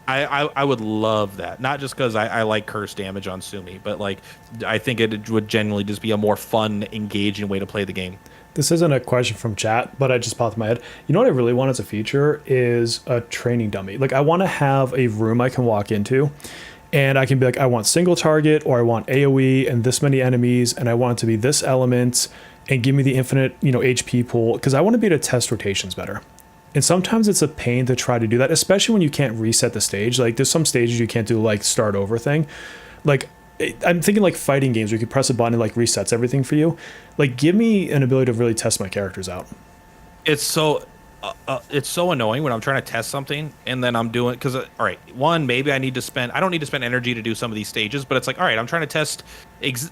I would love that, not just because I like curse damage on Sumi, but like I think it would genuinely just be a more fun, engaging way to play the game. This isn't a question from chat, but I just popped in my head. You know what I really want as a feature is a training dummy. Like I want to have a room I can walk into and I can be like, I want single target, or I want AoE and this many enemies, and I want it to be this element, and give me the infinite, HP pool, because I want to be able to test rotations better. And sometimes it's a pain to try to do that, especially when you can't reset the stage. Like there's some stages you can't do like start over thing. Like I'm thinking like fighting games where you could press a button and like resets everything for you. Like give me an ability to really test my characters out. It's so annoying when I'm trying to test something and then I'm doing, because all right, maybe I don't need to spend energy to do some of these stages, but it's like, all right, I'm trying to test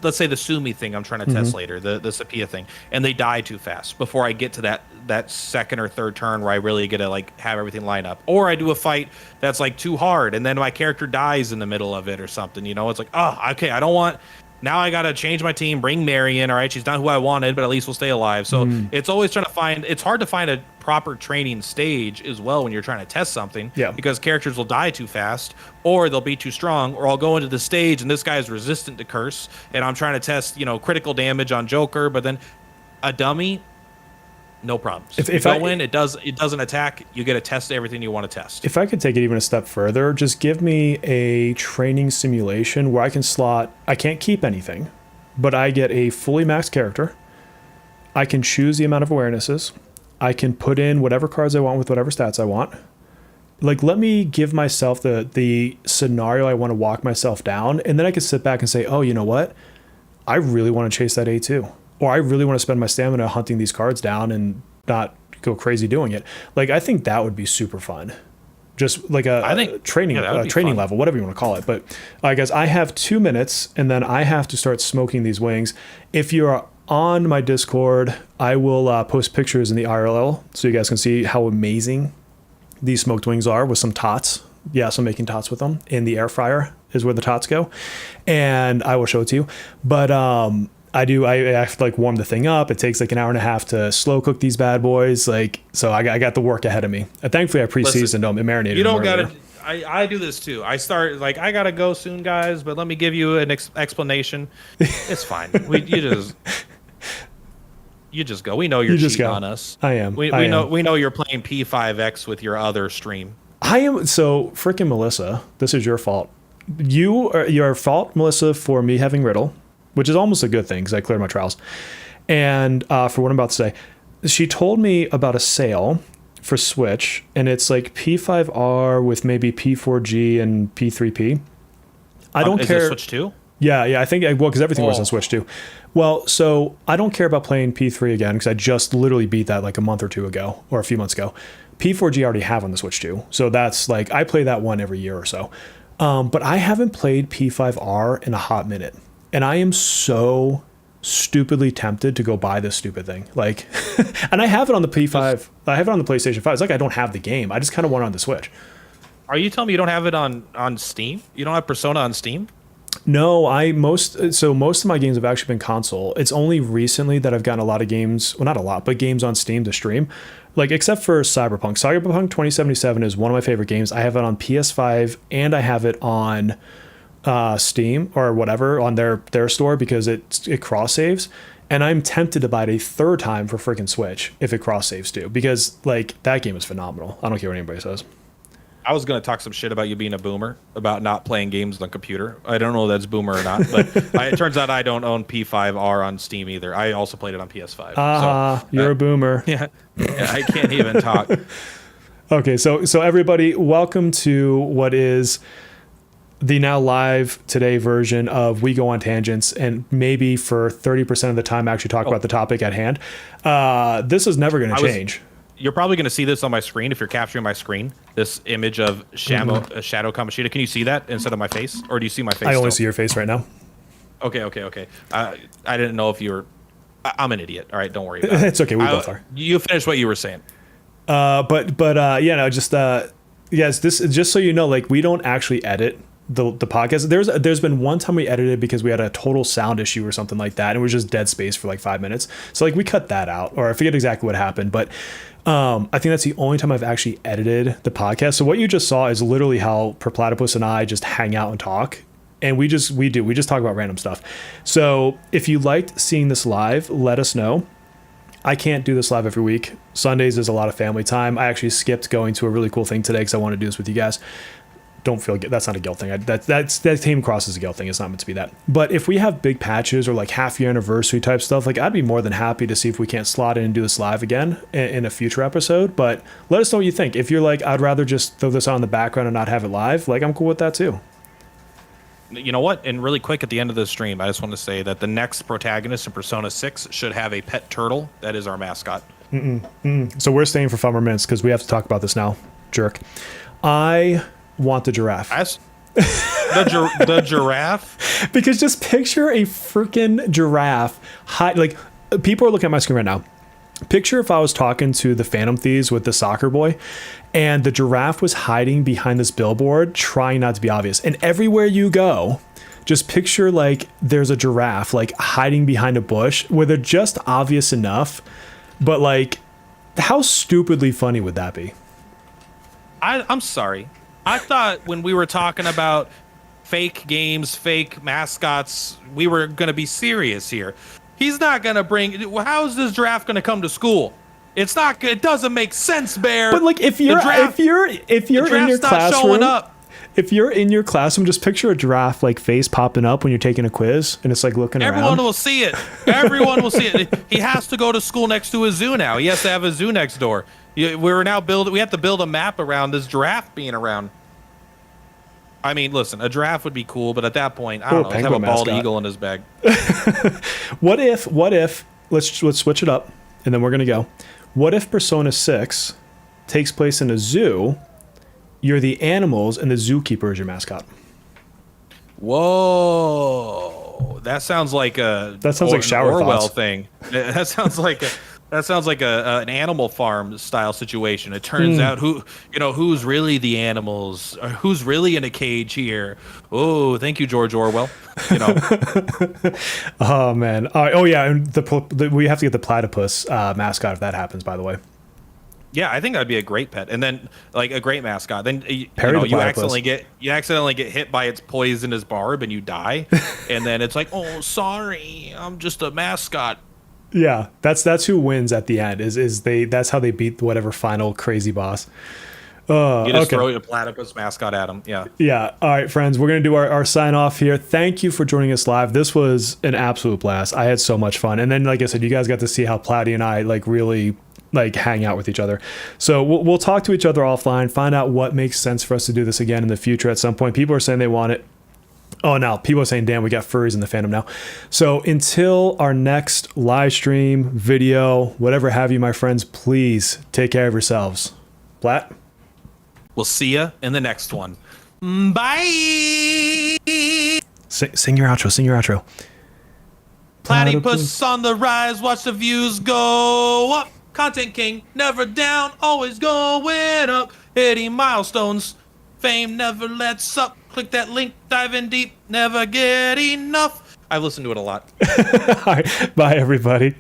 let's say the Sumi thing I'm trying to test later, the Sapia thing, and they die too fast before I get to that second or third turn where I really get to like have everything line up. Or I do a fight that's like too hard and then my character dies in the middle of it or something, it's like, oh, okay, I don't want. Now I got to change my team, bring Mary in. All right, she's not who I wanted, but at least we'll stay alive. So it's always trying to it's hard to find a proper training stage as well when you're trying to test something. Yeah. Because characters will die too fast, or they'll be too strong, or I'll go into the stage and this guy is resistant to curse, and I'm trying to test, critical damage on Joker, but then a dummy, no problems. If you go in, it doesn't attack. You get to test everything you want to test. If I could take it even a step further, just give me a training simulation where I can slot. I can't keep anything, but I get a fully maxed character. I can choose the amount of awarenesses. I can put in whatever cards I want with whatever stats I want. Like, let me give myself the scenario I want to walk myself down, and then I can sit back and say, oh, you know what? I really want to chase that A2. Or I really want to spend my stamina hunting these cards down and not go crazy doing it. Like, I think that would be super fun. Just like a training level, whatever you want to call it. But guys, I have 2 minutes, and then I have to start smoking these wings. If you're on my Discord, I will post pictures in the IRL so you guys can see how amazing these smoked wings are with some tots. Yes, I'm making tots with them. In the air fryer is where the tots go, and I will show it to you. But I have to like warm the thing up. It takes like an hour and a half to slow cook these bad boys. Like, so I got the work ahead of me. Thankfully, I pre-seasoned them and marinated. You don't got to. I do this too. I start like, I gotta go soon, guys. But let me give you an explanation. It's fine. You just go. We know you're cheating on us. I am. We know you're playing P5X with your other stream. I am. So freaking Melissa, this is your fault. Your fault, Melissa, for me having Riddle, which is almost a good thing because I cleared my trials. And for what I'm about to say, she told me about a sale for Switch, and it's like P5R with maybe P4G and P3P. I don't care. Is it Switch 2? Yeah, I think, well, because everything was on Switch too. Well, so I don't care about playing P3 again because I just literally beat that like a month or two ago or a few months ago. P4G I already have on the Switch too. So that's like, I play that one every year or so. But I haven't played P5R in a hot minute. And I am so stupidly tempted to go buy this stupid thing. Like, and I have it on the P5. I have it on the PlayStation 5. It's like I don't have the game. I just kind of want it on the Switch. Are you telling me you don't have it on Steam? You don't have Persona on Steam? No, most of my games have actually been console. It's only recently that I've gotten a lot of games, well, not a lot, but games on Steam to stream. Like, except for Cyberpunk. Cyberpunk 2077 is one of my favorite games. I have it on PS5 and I have it on Steam or whatever on their store because it cross saves. And I'm tempted to buy it a third time for freaking Switch if it cross saves too, because like that game is phenomenal. I don't care what anybody says. I was going to talk some shit about you being a boomer, about not playing games on computer. I don't know if that's boomer or not, but it turns out I don't own P5R on Steam either. I also played it on PS5. You're a boomer. Yeah, I can't even talk. Okay, so everybody, welcome to what is the now live today version of We Go on Tangents, and maybe for 30% of the time actually talk about the topic at hand. This is never going to change. You're probably going to see this on my screen if you're capturing my screen. This image of Shadow Kamoshida. Can you see that instead of my face, or do you see my face? I only see your face right now. Okay. I didn't know if you were. I'm an idiot. All right, don't worry about it. It's okay. We both are. You finish what you were saying. Yes. This just so you know, like we don't actually edit the podcast. There's been one time we edited because we had a total sound issue or something like that, and it was just dead space for like 5 minutes. So like we cut that out, or I forget exactly what happened, but. I think that's the only time I've actually edited the podcast. So what you just saw is literally how Perplatypus and I just hang out and talk. And we just talk about random stuff. So if you liked seeing this live, let us know. I can't do this live every week. Sundays is a lot of family time. I actually skipped going to a really cool thing today because I want to do this with you guys. Don't feel that's not a guilt thing. That came across as a guilt thing. It's not meant to be that. But if we have big patches or like half year anniversary type stuff, like I'd be more than happy to see if we can't slot in and do this live again in a future episode. But let us know what you think. If you're like, I'd rather just throw this on in the background and not have it live, like I'm cool with that too. You know what? And really quick at the end of the stream, I just want to say that the next protagonist in Persona 6 should have a pet turtle. That is our mascot. So we're staying for Fummer Mints because we have to talk about this now, jerk. I want the giraffe. The giraffe? Because just picture a freaking giraffe. Like, people are looking at my screen right now. Picture if I was talking to the Phantom Thieves with the soccer boy, and the giraffe was hiding behind this billboard, trying not to be obvious. And everywhere you go, just picture like there's a giraffe like hiding behind a bush where they're just obvious enough, but like, how stupidly funny would that be? I'm sorry. I thought when we were talking about fake games, fake mascots, we were going to be serious here. He's not going to bring. How is this giraffe going to come to school? It's not. It doesn't make sense, Bear. But like, if you're in your classroom, if you're in your classroom, just picture a giraffe like face popping up when you're taking a quiz, and it's like looking around. Everyone will see it. Everyone will see it. He has to go to school next to a zoo now. He has to have a zoo next door. We have to build a map around this giraffe being around. I mean, listen, a giraffe would be cool, but at that point, I don't know. Let's have a bald eagle in his bag. What if? Let's switch it up, and then we're gonna go. What if Persona 6 takes place in a zoo? You're the animals, and the zookeeper is your mascot. Whoa, that sounds like Shower Orwell Thoughts thing. That sounds like an Animal Farm style situation. It turns out who's really the animals, or who's really in a cage here. Oh, thank you, George Orwell. Oh man. Oh yeah, and we have to get the platypus mascot if that happens. By the way. Yeah, I think that'd be a great pet, and then like a great mascot. Then you accidentally get hit by its poisonous barb and you die, and then it's like, oh, sorry, I'm just a mascot. Yeah, that's who wins at the end. That's how they beat whatever final crazy boss. You just throw a platypus mascot at them. Yeah. Yeah. All right, friends, we're gonna do our sign off here. Thank you for joining us live. This was an absolute blast. I had so much fun, and then like I said, you guys got to see how Platy and I like really like hang out with each other. So we'll talk to each other offline, find out what makes sense for us to do this again in the future at some point. People are saying they want it. Oh, now people are saying, damn, we got furries in the fandom now. So until our next live stream, video, whatever have you, my friends, please take care of yourselves. Plat? We'll see ya in the next one. Bye. Sing your outro. Sing your outro. Platypus on the rise. Watch the views go up. Content king, never down, always going up. Hitting milestones. Fame never lets up. Click that link, dive in deep, never get enough. I've listened to it a lot. All right. Bye, everybody.